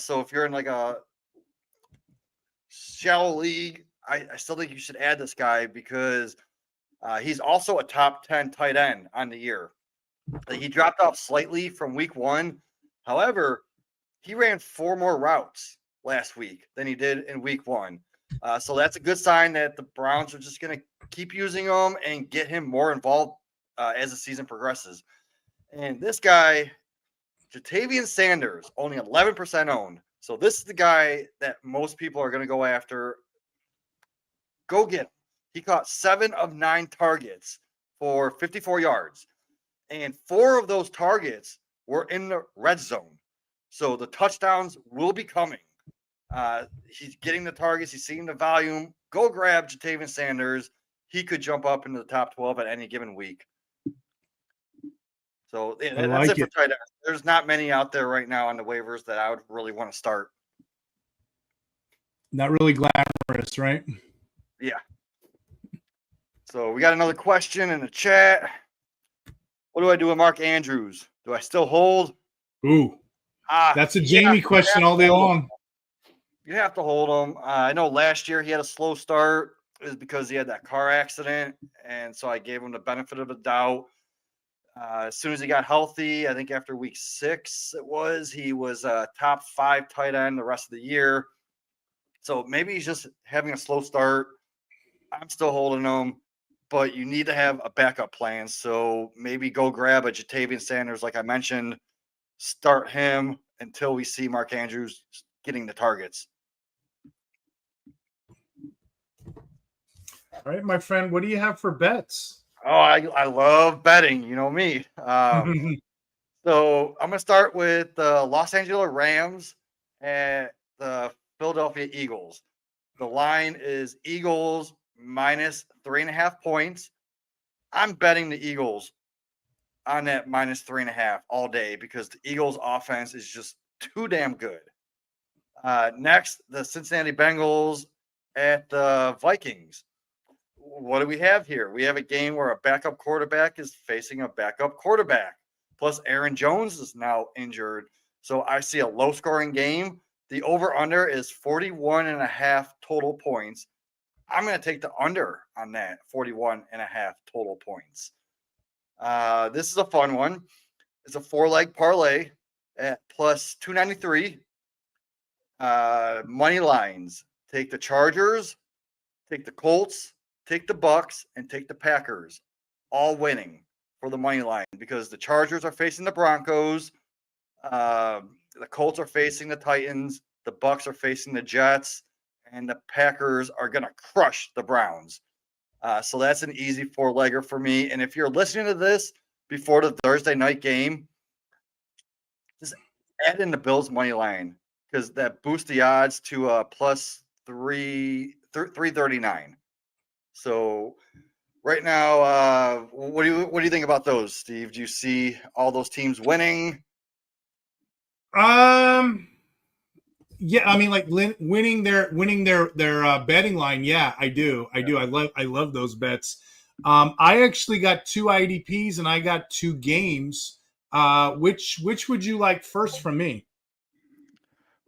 So if you're in like a shallow league, I still think you should add this guy because he's also a top 10 tight end on the year. He dropped off slightly from week 1. However, he ran 4 more routes last week than he did in week 1. So that's a good sign that the Browns are just going to keep using him and get him more involved as the season progresses. And this guy, Jatavian Sanders, only 11% owned. So this is the guy that most people are going to go after. Go get him. He caught 7 of 9 targets for 54 yards. And 4 of those targets were in the red zone. So the touchdowns will be coming. He's getting the targets. He's seeing the volume. Go grab Jatavian Sanders. He could jump up into the top 12 at any given week. So that's it for tight ends. There's not many out there right now on the waivers that I would really want to start.
Not really glamorous, right?
Yeah. So we got another question in the chat. What do I do with Mark Andrews? Do I still hold?
Ooh, that's a Jamie question all day long.
You have to hold him. I know last year he had a slow start. It was because he had that car accident, and so I gave him the benefit of the doubt. As soon as he got healthy, I think after week 6 he was a top 5 tight end the rest of the year. So maybe he's just having a slow start. I'm still holding him, but you need to have a backup plan. So maybe go grab a Jatavian Sanders, like I mentioned, start him until we see Mark Andrews getting the targets.
All right, my friend, what do you have for bets?
Oh, I love betting. You know me. So I'm going to start with the Los Angeles Rams and the Philadelphia Eagles. The line is Eagles minus 3.5 points. I'm betting the Eagles on that minus 3.5 all day because the Eagles offense is just too damn good. Next, the Cincinnati Bengals at the Vikings. What do we have here? We have a game where a backup quarterback is facing a backup quarterback. Plus, Aaron Jones is now injured. So I see a low scoring game. The over under is 41.5 total points. I'm going to take the under on that 41.5 total points. This is a fun one. It's a 4-leg parlay at plus 293. Money lines. Take the Chargers, take the Colts, take the Bucks, and take the Packers, all winning for the money line because the Chargers are facing the Broncos, the Colts are facing the Titans, the Bucks are facing the Jets, and the Packers are going to crush the Browns. So that's an easy 4-legger for me. And if you're listening to this before the Thursday night game, just add in the Bills money line because that boosts the odds to plus 339. So right now, what do you think about those, Steve? Do you see all those teams winning?
Yeah, I mean, like winning their betting line. Yeah, I do. I love those bets. I actually got 2 IDPs and I got 2 games. Which would you like first from me?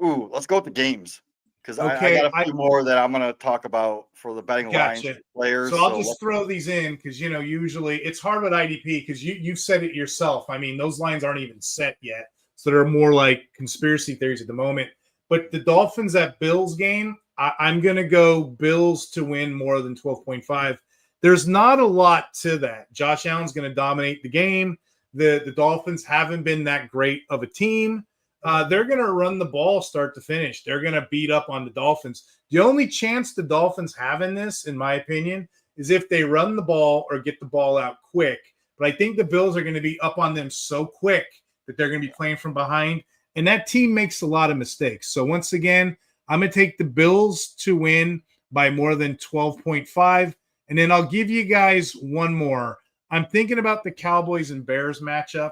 Ooh, let's go with the games because I
Okay,
got a few more that I'm going to talk about for the betting lines
gotcha.
players.
So I'll just throw these in because usually it's hard with IDP because you said it yourself. I mean, those lines aren't even set yet, so they're more like conspiracy theories at the moment. But the Dolphins at Bills game, I'm going to go Bills to win more than 12.5. There's not a lot to that. Josh Allen's going to dominate the game. The Dolphins haven't been that great of a team. They're going to run the ball start to finish. They're going to beat up on the Dolphins. The only chance the Dolphins have in this, in my opinion, is if they run the ball or get the ball out quick. But I think the Bills are going to be up on them so quick that they're going to be playing from behind. And that team makes a lot of mistakes. So once again, I'm going to take the Bills to win by more than 12.5. And then I'll give you guys one more. I'm thinking about the Cowboys and Bears matchup.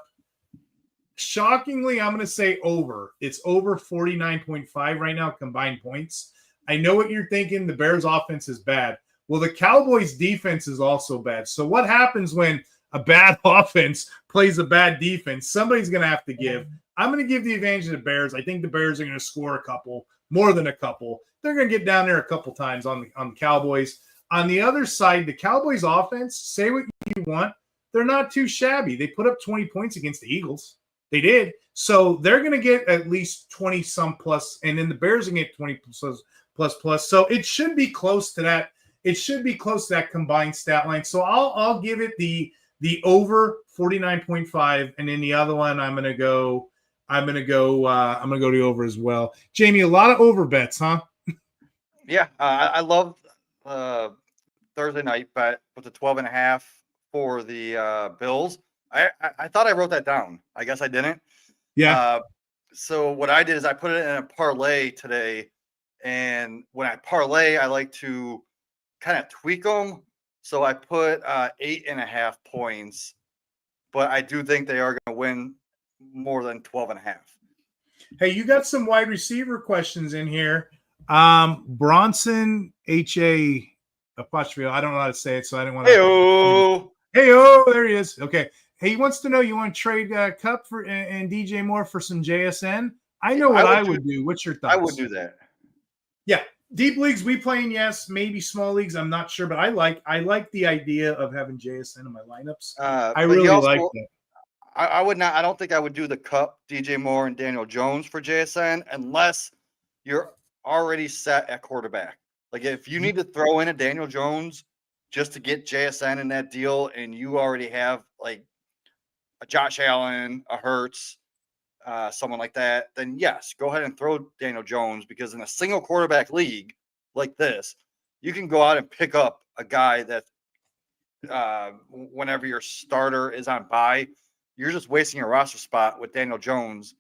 Shockingly, I'm going to say over. It's over 49.5 right now, combined points. I know what you're thinking. The Bears offense is bad. Well, the Cowboys defense is also bad. So what happens when a bad offense plays a bad defense? Somebody's going to have to give. I'm going to give the advantage to the Bears. I think the Bears are going to score a couple, more than a couple. They're going to get down there a couple times on the Cowboys. On the other side, the Cowboys offense, say what you want, they're not too shabby. They put up 20 points against the Eagles. They did. So they're going to get at least 20-some plus, and then the Bears are going to get 20 plus. So it should be close to that. It should be close to that combined stat line. So I'll give it the over 49.5, and then the other one I'm going to go the over as well. Jamie, a lot of over bets, huh?
Yeah, I love Thursday night bet with the 12.5 for the Bills. I thought I wrote that down. I guess I didn't.
Yeah.
So what I did is I put it in a parlay today, and when I parlay, I like to kind of tweak them. So I put 8.5 points, but I do think they are going to win more than 12.5.
Hey, you got some wide receiver questions in here. Bronson H.A. apostrophe. I don't know how to say it, so I didn't want to. Hey, there he is. Okay. Hey, he wants to know, you want to trade Cup for and DJ Moore for some JSN? I know what I would do. What's your thoughts?
I would do that.
Yeah, deep leagues we play in, yes. Maybe small leagues, I'm not sure, but I like the idea of having JSN in my lineups. I
But he
really like
also,
that.
I would not. I don't think I would do the Cup, DJ Moore, and Daniel Jones for JSN unless you're already set at quarterback. Like if you need to throw in a Daniel Jones just to get JSN in that deal, and you already have like a Josh Allen, a Hurts, someone like that, then yes, go ahead and throw Daniel Jones because in a single quarterback league like this, you can go out and pick up a guy that whenever your starter is on bye, you're just wasting a roster spot with Daniel Jones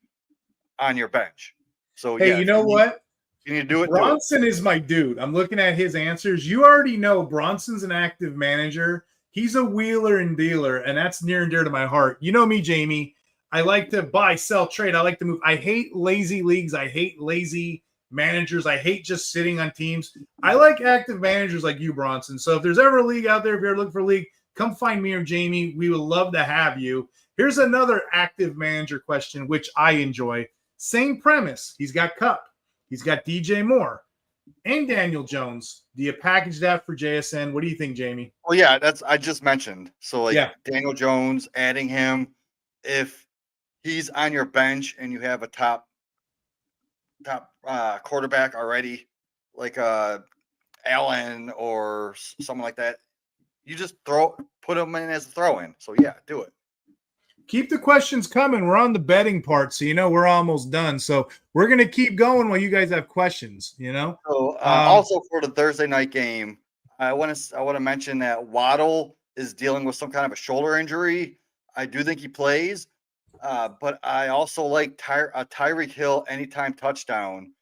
on your bench. So
Hey,
yeah,
you know what?
you need to do it.
Bronson is my dude. I'm looking at his answers. You already know Bronson's an active manager. He's a wheeler and dealer, and that's near and dear to my heart. You know me, Jamie. I like to buy, sell, trade. I like to move. I hate lazy leagues. I hate lazy managers. I hate just sitting on teams. I like active managers like you, Bronson. So if there's ever a league out there, if you're looking for a league, come find me or Jamie. We would love to have you. Here's another active manager question, which I enjoy. Same premise. He's got Cup. He's got DJ Moore and Daniel Jones. Do you package that for JSN? What do you think, Jamie?
Well, yeah, that's I just mentioned. So like
Yeah.
Daniel Jones, adding him if he's on your bench and you have a top quarterback already, like Allen or someone like that, you just put him in as a throw in. So yeah, do it.
Keep the questions coming. We're on the betting part, so you know we're almost done. So we're gonna keep going while you guys have questions. You know.
So also for the Thursday night game, I want to mention that Waddle is dealing with some kind of a shoulder injury. I do think he plays, but I also like Tyreek Hill anytime touchdown.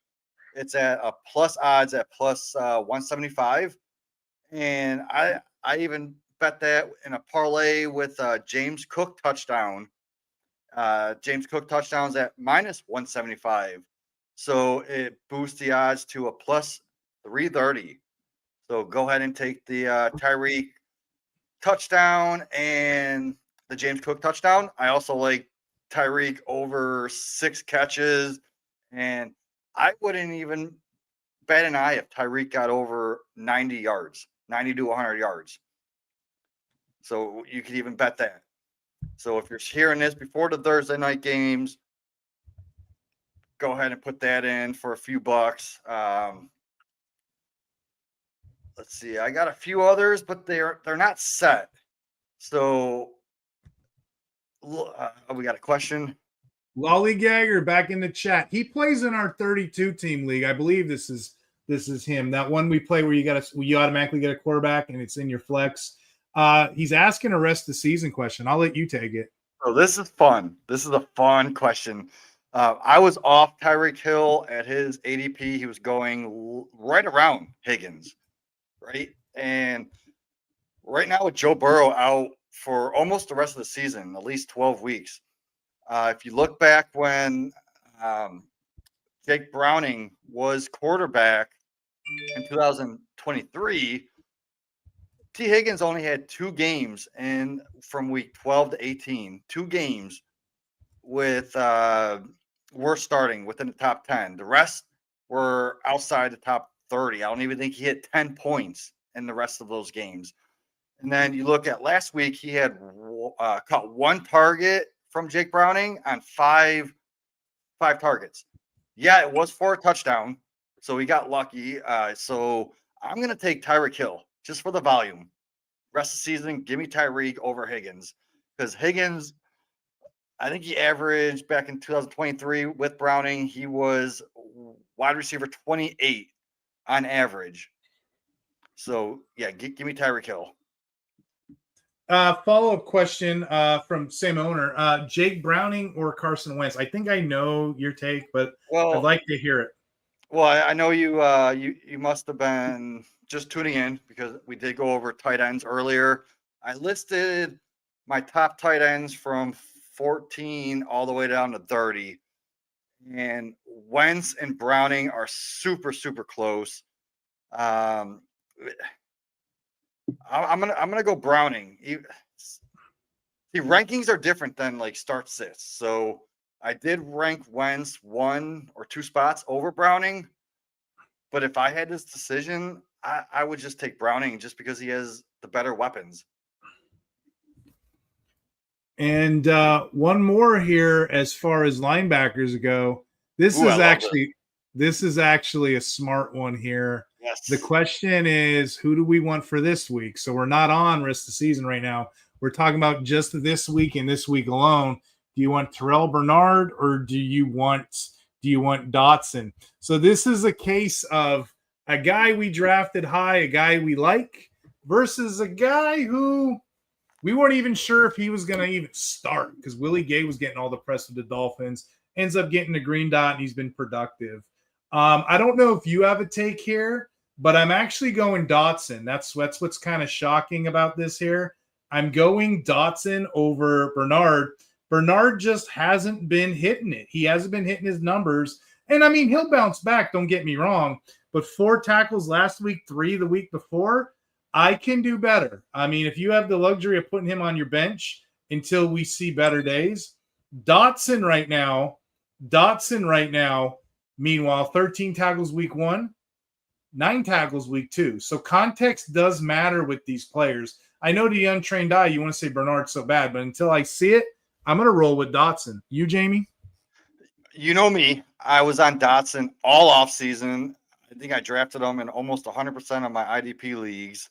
It's at a plus odds at plus 175, and I even bet that in a parlay with James Cook touchdown. James Cook touchdowns at minus 175. So it boosts the odds to a plus 330. So go ahead and take the Tyreek touchdown and the James Cook touchdown. I also like Tyreek over 6 catches. And I wouldn't even bet an eye if Tyreek got over 90 yards, 90 to 100 yards. So you could even bet that. So if you're hearing this before the Thursday night games, go ahead and put that in for a few bucks. Let's see. I got a few others, but they're not set. So we got a question.
Lollygagger back in the chat. He plays in our 32 team league. I believe this is him. That one we play where you automatically get a quarterback and it's in your flex. He's asking a rest of the season question. I'll let you take it.
So this is fun. This is a fun question. I was off Tyreek Hill at his ADP. He was going right around Higgins, right? And right now with Joe Burrow out for almost the rest of the season, at least 12 weeks. If you look back when Jake Browning was quarterback in 2023, T. Higgins only had 2 games from week 12 to 18, 2 games with were starting within the top 10. The rest were outside the top 30. I don't even think he hit 10 points in the rest of those games. And then you look at last week, he had caught 1 target from Jake Browning on 5 targets. Yeah, it was for a touchdown, so he got lucky. So I'm going to take Tyreek Hill just for the volume. Rest of the season, give me Tyreek over Higgins because Higgins, I think he averaged back in 2023 with Browning, he was wide receiver 28 on average. So yeah, give me Tyreek Hill.
Follow-up question from same owner. Jake Browning or Carson Wentz? I think I know your take, but I'd like to hear it.
Well, I know you must have been just tuning in because we did go over tight ends earlier. I listed my top tight ends from 14 all the way down to 30. And Wentz and Browning are super, super close. I'm gonna go Browning. See, rankings are different than like start sits. So I did rank Wentz 1 or 2 spots over Browning, But if I had this decision, I would just take Browning just because he has the better weapons.
And one more here as far as linebackers go. This is actually a smart one here.
Yes.
The question is, who do we want for this week? So we're not on rest of the season right now. We're talking about just this week and this week alone. Do you want Terrell Bernard or do you want Dotson? So this is a case of a guy we drafted high, a guy we like, versus a guy who we weren't even sure if he was going to even start because Willie Gay was getting all the press with the Dolphins, ends up getting a green dot, and he's been productive. I don't know if you have a take here, but I'm actually going Dotson. That's what's kind of shocking about this here. I'm going Dotson over Bernard. Bernard just hasn't been hitting it. He hasn't been hitting his numbers. And, I mean, he'll bounce back, don't get me wrong. But 4 tackles last week, 3 the week before, I can do better. I mean, if you have the luxury of putting him on your bench until we see better days, Dotson right now, meanwhile, 13 tackles week 1, 9 tackles week 2. So context does matter with these players. I know to the untrained eye, you want to say Bernard so bad, but until I see it, I'm going to roll with Dotson. You, Jamie?
You know me. I was on Dotson all offseason. I think I drafted him in almost 100% of my IDP leagues.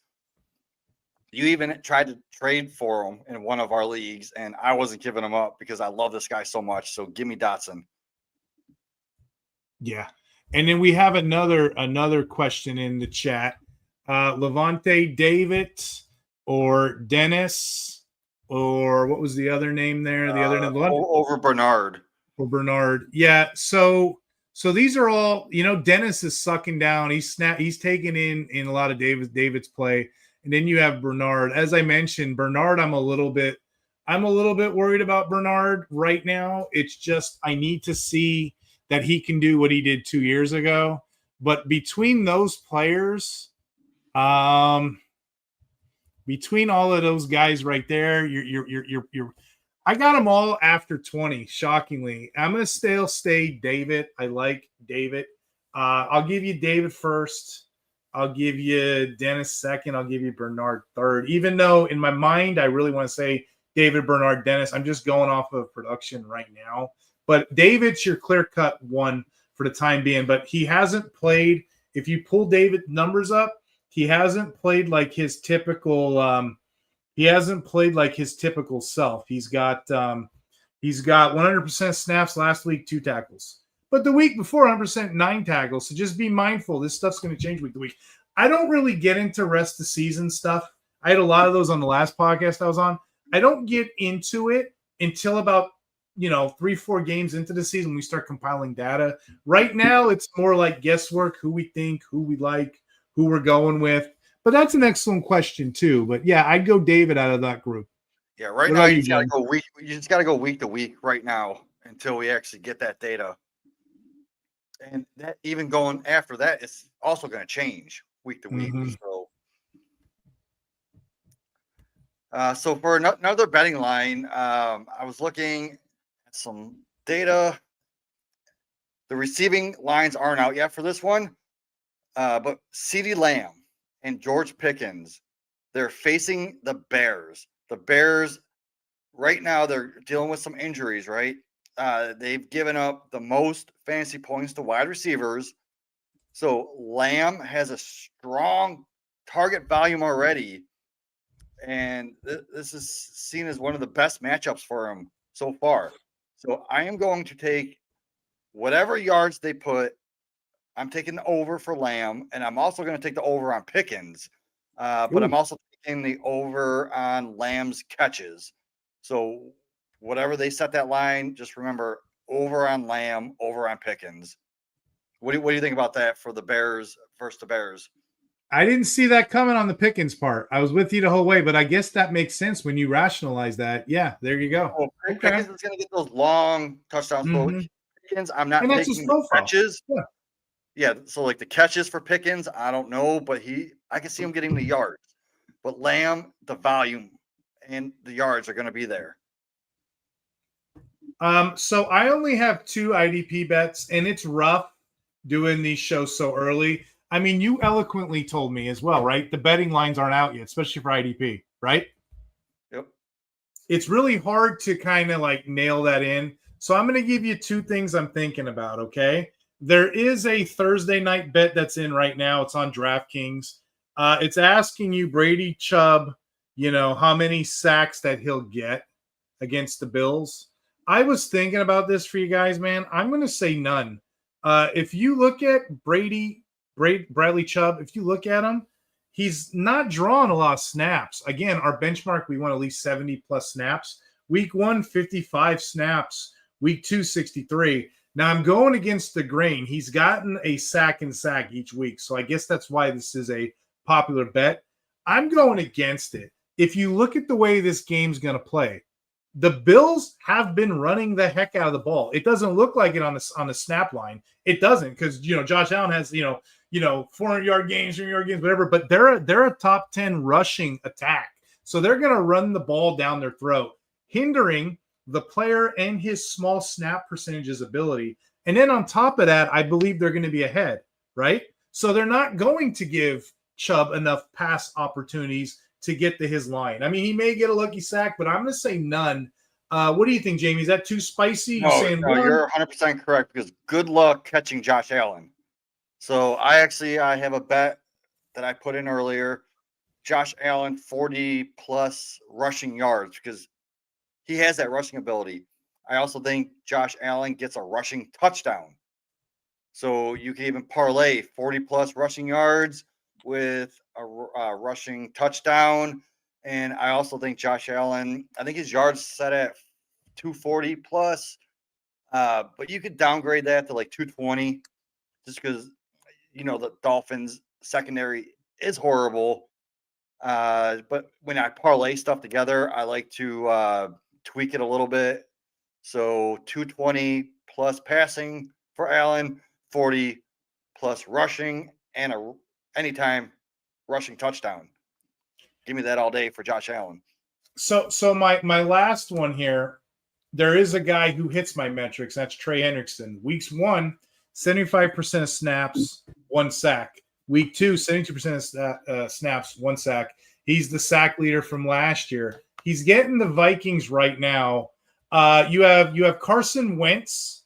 You even tried to trade for him in one of our leagues, and I wasn't giving him up because I love this guy so much. So give me Dotson.
Yeah. And then we have another question in the chat. Levante David or Dennis, or what was the other name there? The other name
over Bernard.
Or Bernard. Yeah. So these are all, Dennis is sucking down. He's taking in a lot of David's play. And then you have Bernard. As I mentioned, Bernard, I'm a little bit worried about Bernard right now. It's just I need to see that he can do what he did 2 years ago. But between those players, between all of those guys right there, you're I got them all after 20, shockingly. I'm going to stay David. I like David. I'll give you David first. I'll give you Dennis second. I'll give you Bernard third. Even though in my mind, I really want to say David, Bernard, Dennis. I'm just going off of production right now. But David's your clear-cut one for the time being. But he hasn't played. If you pull David numbers up, he hasn't played like his typical self. He's got 100% snaps last week, 2 tackles. But the week before, 100%, 9 tackles. So just be mindful. This stuff's going to change week to week. I don't really get into rest of season stuff. I had a lot of those on the last podcast I was on. I don't get into it until about 3-4 games into the season we start compiling data. Right now, it's more like guesswork, who we think, who we like, who we're going with. But that's an excellent question too. But yeah, I'd go David out of that group.
Yeah, right now you just got to go week. You just got to go week to week right now until we actually get that data. And that even going after that, it's also going to change week to week.
Mm-hmm.
So for another betting line, I was looking at some data. The receiving lines aren't out yet for this one, but CeeDee Lamb and George Pickens, they're facing the Bears. The Bears, right now, they're dealing with some injuries, right? They've given up the most fantasy points to wide receivers. So Lamb has a strong target volume already. And this is seen as one of the best matchups for him so far. So I am going to take whatever yards they put. I'm taking the over for Lamb, and I'm also going to take the over on Pickens. But I'm also taking the over on Lamb's catches. So whatever they set that line, just remember over on Lamb, over on Pickens. What do you think about that for the Bears versus the Bears?
I didn't see that coming on the Pickens part. I was with you the whole way, but I guess that makes sense when you rationalize that. Yeah, there you go.
Well, Pickens is going to get those long touchdowns.
Mm-hmm.
Pickens, I'm not taking the catches. Yeah, so like the catches for Pickens, I don't know, but I can see him getting the yards. But Lamb, the volume and the yards are going to be there.
So I only have 2 IDP bets, and it's rough doing these shows so early. I mean, you eloquently told me as well, right? The betting lines aren't out yet, especially for IDP, right?
Yep.
It's really hard to kind of like nail that in. So I'm going to give you two things I'm thinking about, okay? There is a Thursday night bet that's in right now. It's on DraftKings. It's asking you Brady Chubb, how many sacks that he'll get against the Bills. I was thinking about this for you guys, man. I'm going to say none. If you look at Bradley Chubb, if you look at him, he's not drawing a lot of snaps. Again, our benchmark, we want at least 70 plus snaps. Week 1, 55 snaps. Week 2, 63. Now I'm going against the grain. He's gotten a sack and sack each week. So I guess that's why this is a popular bet. I'm going against it. If you look at the way this game's going to play, the Bills have been running the heck out of the ball. It doesn't look like it on the snap line. It doesn't, because Josh Allen has 400-yard games, 300-yard games, whatever. But they're a top 10 rushing attack, so they're going to run the ball down their throat, hindering the player and his small snap percentages ability. And then on top of that, I believe they're going to be ahead, right? So they're not going to give Chubb enough pass opportunities to get to his line. I mean, he may get a lucky sack, but I'm going to say none. What do you think, Jamie? Is that too spicy?
No, you're 100% correct, because good luck catching Josh Allen. So I have a bet that I put in earlier. Josh Allen 40-plus rushing yards, because he has that rushing ability. I also think Josh Allen gets a rushing touchdown. So you can even parlay 40-plus rushing yards with a rushing touchdown. And I also think Josh Allen, I think his yards set at 240 plus. But you could downgrade that to like 220, just because, the Dolphins secondary is horrible. But when I parlay stuff together, I like to tweak it a little bit. So 220 plus passing for Allen, 40 plus rushing, and a anytime rushing touchdown. Give me that all day for Josh Allen.
So my last one here, there is a guy who hits my metrics. That's Trey Hendrickson. Weeks 1, 75% of snaps, 1 sack. Week 2, 72% of snaps, 1 sack. He's the sack leader from last year. He's getting the Vikings right now. You have Carson Wentz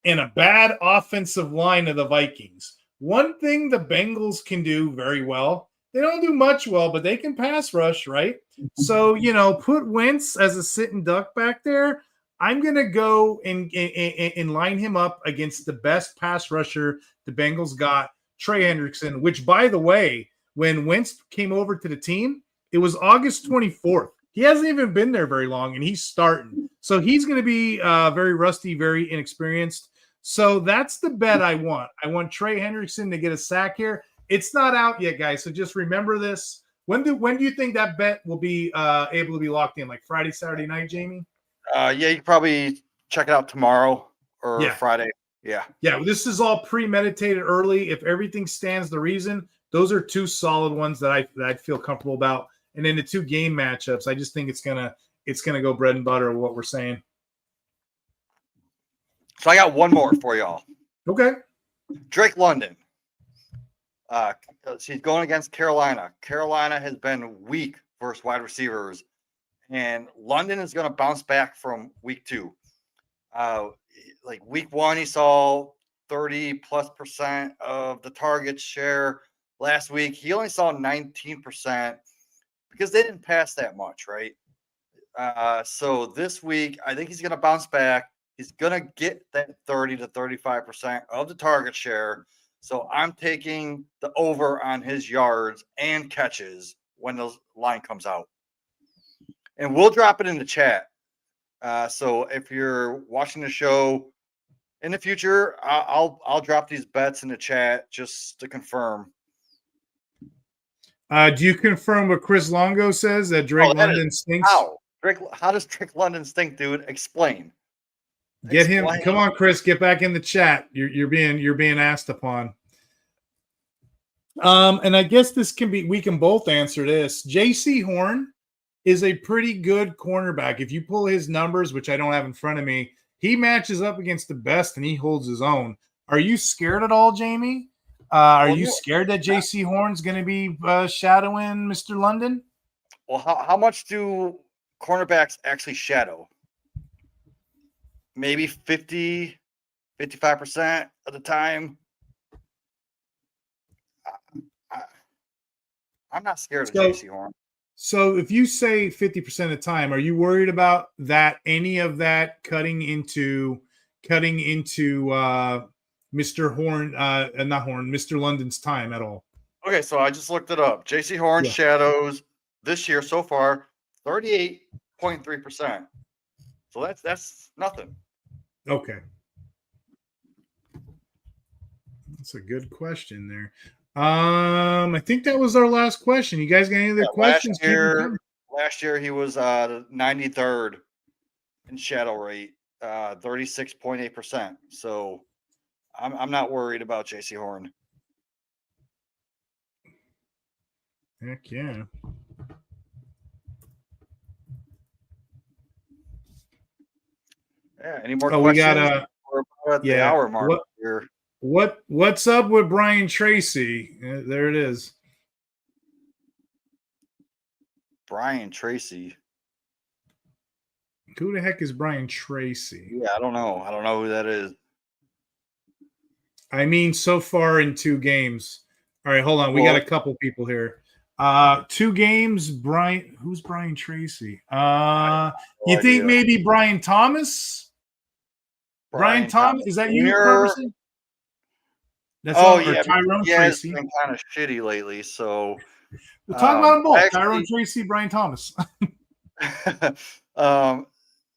and a bad offensive line of the Vikings. One thing the Bengals can do very well, they don't do much well, but they can pass rush, right? So, put Wentz as a sitting duck back there. I'm going to go and line him up against the best pass rusher the Bengals got, Trey Hendrickson, which, by the way, when Wentz came over to the team, it was August 24th. He hasn't even been there very long, and he's starting. So he's going to be very rusty, very inexperienced. So that's the bet I want. I want Trey Hendrickson to get a sack here. It's not out yet, guys, so just remember this. When do you think that bet will be able to be locked in? Like Friday, Saturday night, Jamie?
You can probably check it out tomorrow or Friday. Yeah.
Yeah, this is all premeditated early. If everything stands to reason, those are two solid ones that I feel comfortable about. And then the 2 game matchups, I just think it's gonna go bread and butter, what we're saying.
So I got one more for y'all.
Okay.
Drake London. She's going against Carolina. Carolina has been weak versus wide receivers, and London is going to bounce back from week 2. Like week 1, he saw 30+% of the target share. Last week, he only saw 19% because they didn't pass that much, right? So this week, I think he's going to bounce back. He's going to get that 30 to 35% of the target share. So I'm taking the over on his yards and catches when the line comes out. And we'll drop it in the chat. So if you're watching the show in the future, I'll drop these bets in the chat just to confirm.
Do you confirm what Chris Longo says, that Drake London stinks?
How does Drake London stink, dude? Explain.
Get him. Come on, Chris. Get back in the chat. You're being asked upon. And I guess we can both answer this. J.C. Horn is a pretty good cornerback. If you pull his numbers, which I don't have in front of me, he matches up against the best and he holds his own. Are you scared at all, Jamie? Are
Well,
you
no,
scared that J.C. Horn's going to be shadowing Mr. London?
well, how much do cornerbacks actually shadow? Maybe 50, 55% of the time. I, I'm not scared of
So,
J.C. Horn.
so if you say 50% of the time, are you worried about that? Any of that cutting into Mr. Horn, not Horn, Mr. London's time at all?
Okay, so I just looked it up. J.C. Horn
Yeah.
shadows this year so far 38.3%. So that's nothing.
Okay. That's a good question there. I think that was our last question. You guys got any other
Yeah,
questions?
last year he was 93rd in shadow rate, 36.8%. So I'm not worried about J.C. Horn.
Heck yeah.
Yeah. Any more
Oh, we
questions?
got
We're about at the
yeah.
hour mark here.
What's up with Brian Tracy? There it is.
Brian Tracy.
Who the heck is Brian Tracy?
Yeah, I don't know. I don't know who that is.
I mean, so far in 2 games. All right, hold on. We got a couple people here. 2 games. Who's Brian Tracy?
No
You think
idea.
maybe Brian Thomas? Brian Thomas, is that you,
Jr.?
person? That's
Oh
all, or
yeah,
Tyrone
yeah, it's
Tracy.
been kind of shitty lately. So
We'll talk about them both. Tyrone
actually,
Tracy, Brian Thomas.
um,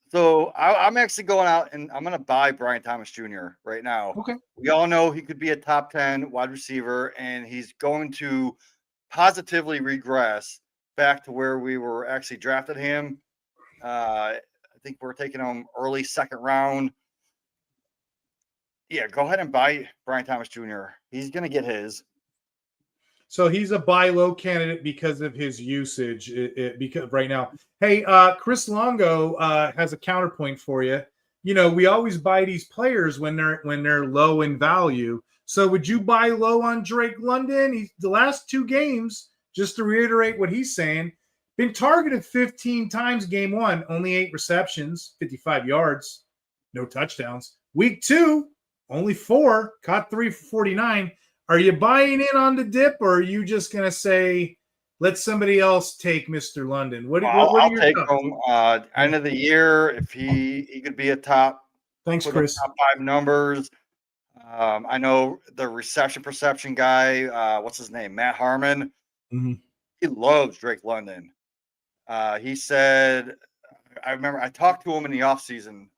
so I'm actually going out and I'm going to buy Brian Thomas Jr. right now.
Okay.
We all know he could be a top 10 wide receiver, and he's going to positively regress back to where we were actually drafted him. I think we're taking him early second round. Yeah, go ahead and buy Brian Thomas Jr. He's going to get his.
So he's a buy low candidate because of his usage. Because right now, hey, Chris Longo has a counterpoint for you. You know, we always buy these players when they're low in value. So would you buy low on Drake London? The last 2 games, just to reiterate what he's saying, been targeted 15 times. Game 1, only 8 receptions, 55 yards, no touchdowns. Week 2, only 4, caught 3 for 49. Are you buying in on the dip, or are you just going to say, let somebody else take Mr. London? What
I'll
are your
take
thoughts?
him. End of the year, if he could be a top,
Thanks,
put up
Chris.
top 5 numbers. I know the reception perception guy. What's his name? Matt Harmon.
Mm-hmm.
He loves Drake London. He said, I remember I talked to him in the offseason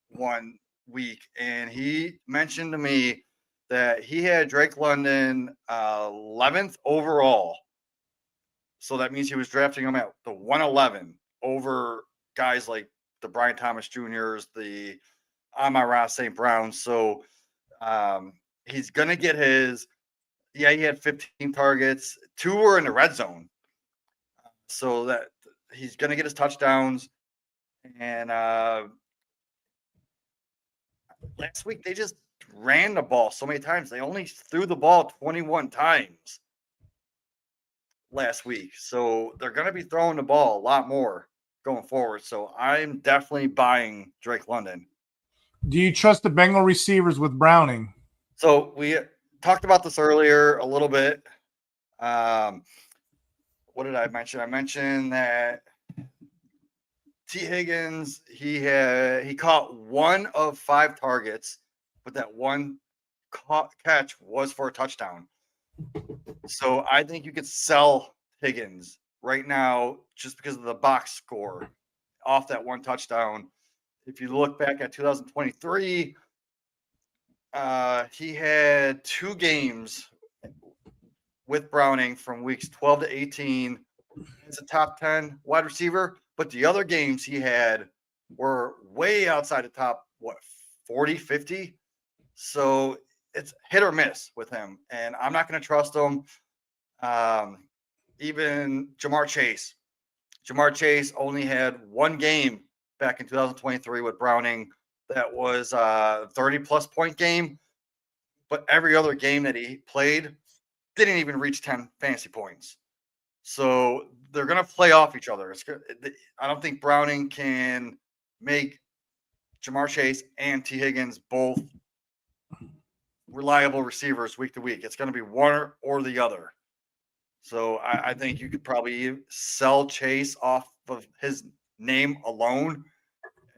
one week, and he mentioned to me that he had Drake London 11th overall. So that means he was drafting him at the 111 over guys like the Brian Thomas Jr.'s, the Amon-Ra St. Brown. So he's going to get his. Yeah, he had 15 targets. 2 were in the red zone. So that he's going to get his touchdowns. And last week, they just ran the ball so many times. They only threw the ball 21 times last week. So they're going to be throwing the ball a lot more going forward. So I'm definitely buying Drake London.
Do you trust the Bengal receivers with Browning?
So we talked about this earlier a little bit. What did I mention? I mentioned that T. Higgins, he caught 1 of 5 targets, but that one catch was for a touchdown. So I think you could sell Higgins right now just because of the box score off that one touchdown. If you look back at 2023, he had 2 games with Browning from weeks 12 to 18 as a top 10 wide receiver, but the other games he had were way outside the top, 40, 50. So it's hit or miss with him, and I'm not going to trust him. Even Jamar Chase. Jamar Chase only had 1 game back in 2023 with Browning that was a 30-plus point game. but every other game that he played didn't even reach 10 fantasy points. So they're going to play off each other. I don't think Browning can make Jamar Chase and T. Higgins both reliable receivers week to week. It's going to be one or the other. So I think you could probably sell Chase off of his name alone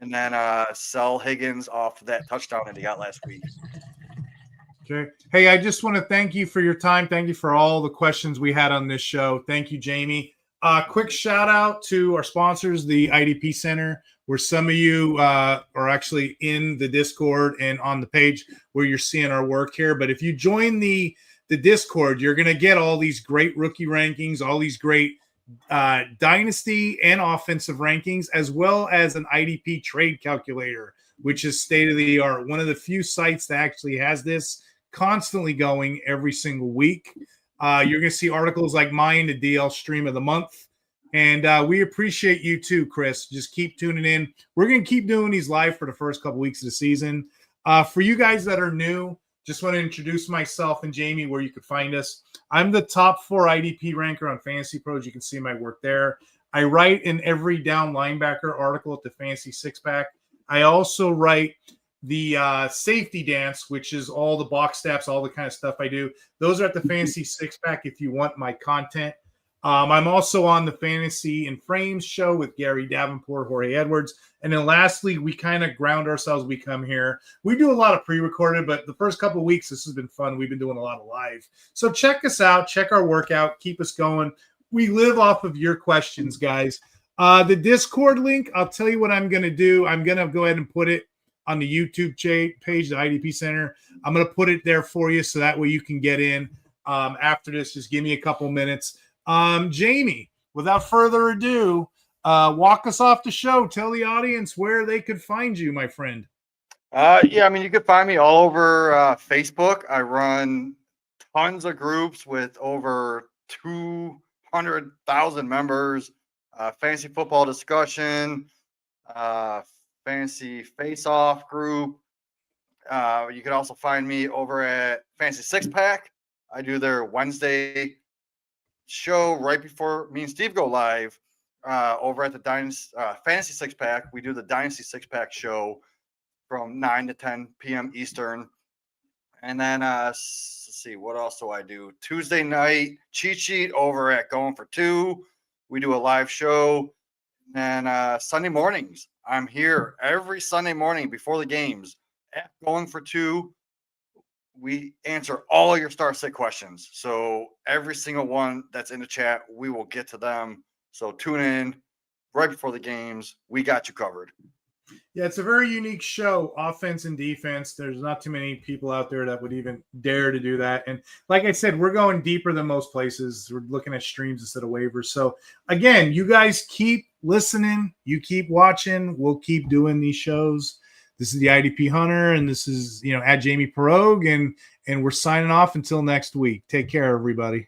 and then sell Higgins off that touchdown that he got last week.
Okay. Hey, I just want to thank you for your time. Thank you for all the questions we had on this show. Thank you, Jamie. Quick shout out to our sponsors, the IDP Center, where some of you are actually in the Discord and on the page where you're seeing our work here. But if you join the Discord, you're going to get all these great rookie rankings, all these great dynasty and offensive rankings, as well as an IDP trade calculator, which is state of the art. One of the few sites that actually has this constantly going every single week. You're going to see articles like mine, the DL Stream of the Month. And we appreciate you too, Chris. Just keep tuning in. We're going to keep doing these live for the first couple weeks of the season. For you guys that are new, just want to introduce myself and Jamie where you could find us. I'm the top 4 IDP ranker on Fantasy Pros. You can see my work there. I write in every down linebacker article at the Fantasy Six Pack. I also write the safety dance, which is all the box steps, all the kind of stuff I do. Those are at the Fantasy Six Pack if you want my content. I'm also on the Fantasy and Frames show with Gary Davenport, Jorge Edwards. And then lastly, we kind of ground ourselves. We come here. We do a lot of pre-recorded, but the first couple of weeks, this has been fun. We've been doing a lot of live. So check us out. Check our workout. Keep us going. We live off of your questions, guys. The Discord link, I'll tell you what I'm going to do. I'm going to go ahead and put it on the YouTube page, the IDP Center. I'm going to put it there for you so that way you can get in after this. Just give me a couple minutes. Jamie, without further ado, walk us off the show. Tell the audience where they could find you, my friend.
Yeah, I mean, you can find me all over Facebook. I run tons of groups with over 200,000 members. Fantasy football discussion, fantasy face-off group. You can also find me over at Fantasy Six Pack. I do their Wednesday show right before me and Steve go live over at the Fantasy Six Pack. We do the Dynasty Six Pack show from 9 to 10 p.m. Eastern. And then let's see, what else do I do? Tuesday night cheat sheet over at Going for Two. We do a live show. And Sunday mornings, I'm here every Sunday morning before the games at Going for Two. We answer all of your start sit questions. So every single one that's in the chat, we will get to them. So tune in right before the games. We got you covered.
Yeah, it's a very unique show, offense and defense. There's not too many people out there that would even dare to do that. And like I said, we're going deeper than most places. We're looking at streams instead of waivers. So again, you guys keep listening. You keep watching. We'll keep doing these shows. This is the IDP Hunter, and this is, at Jamie Perogue, and we're signing off until next week. Take care, everybody.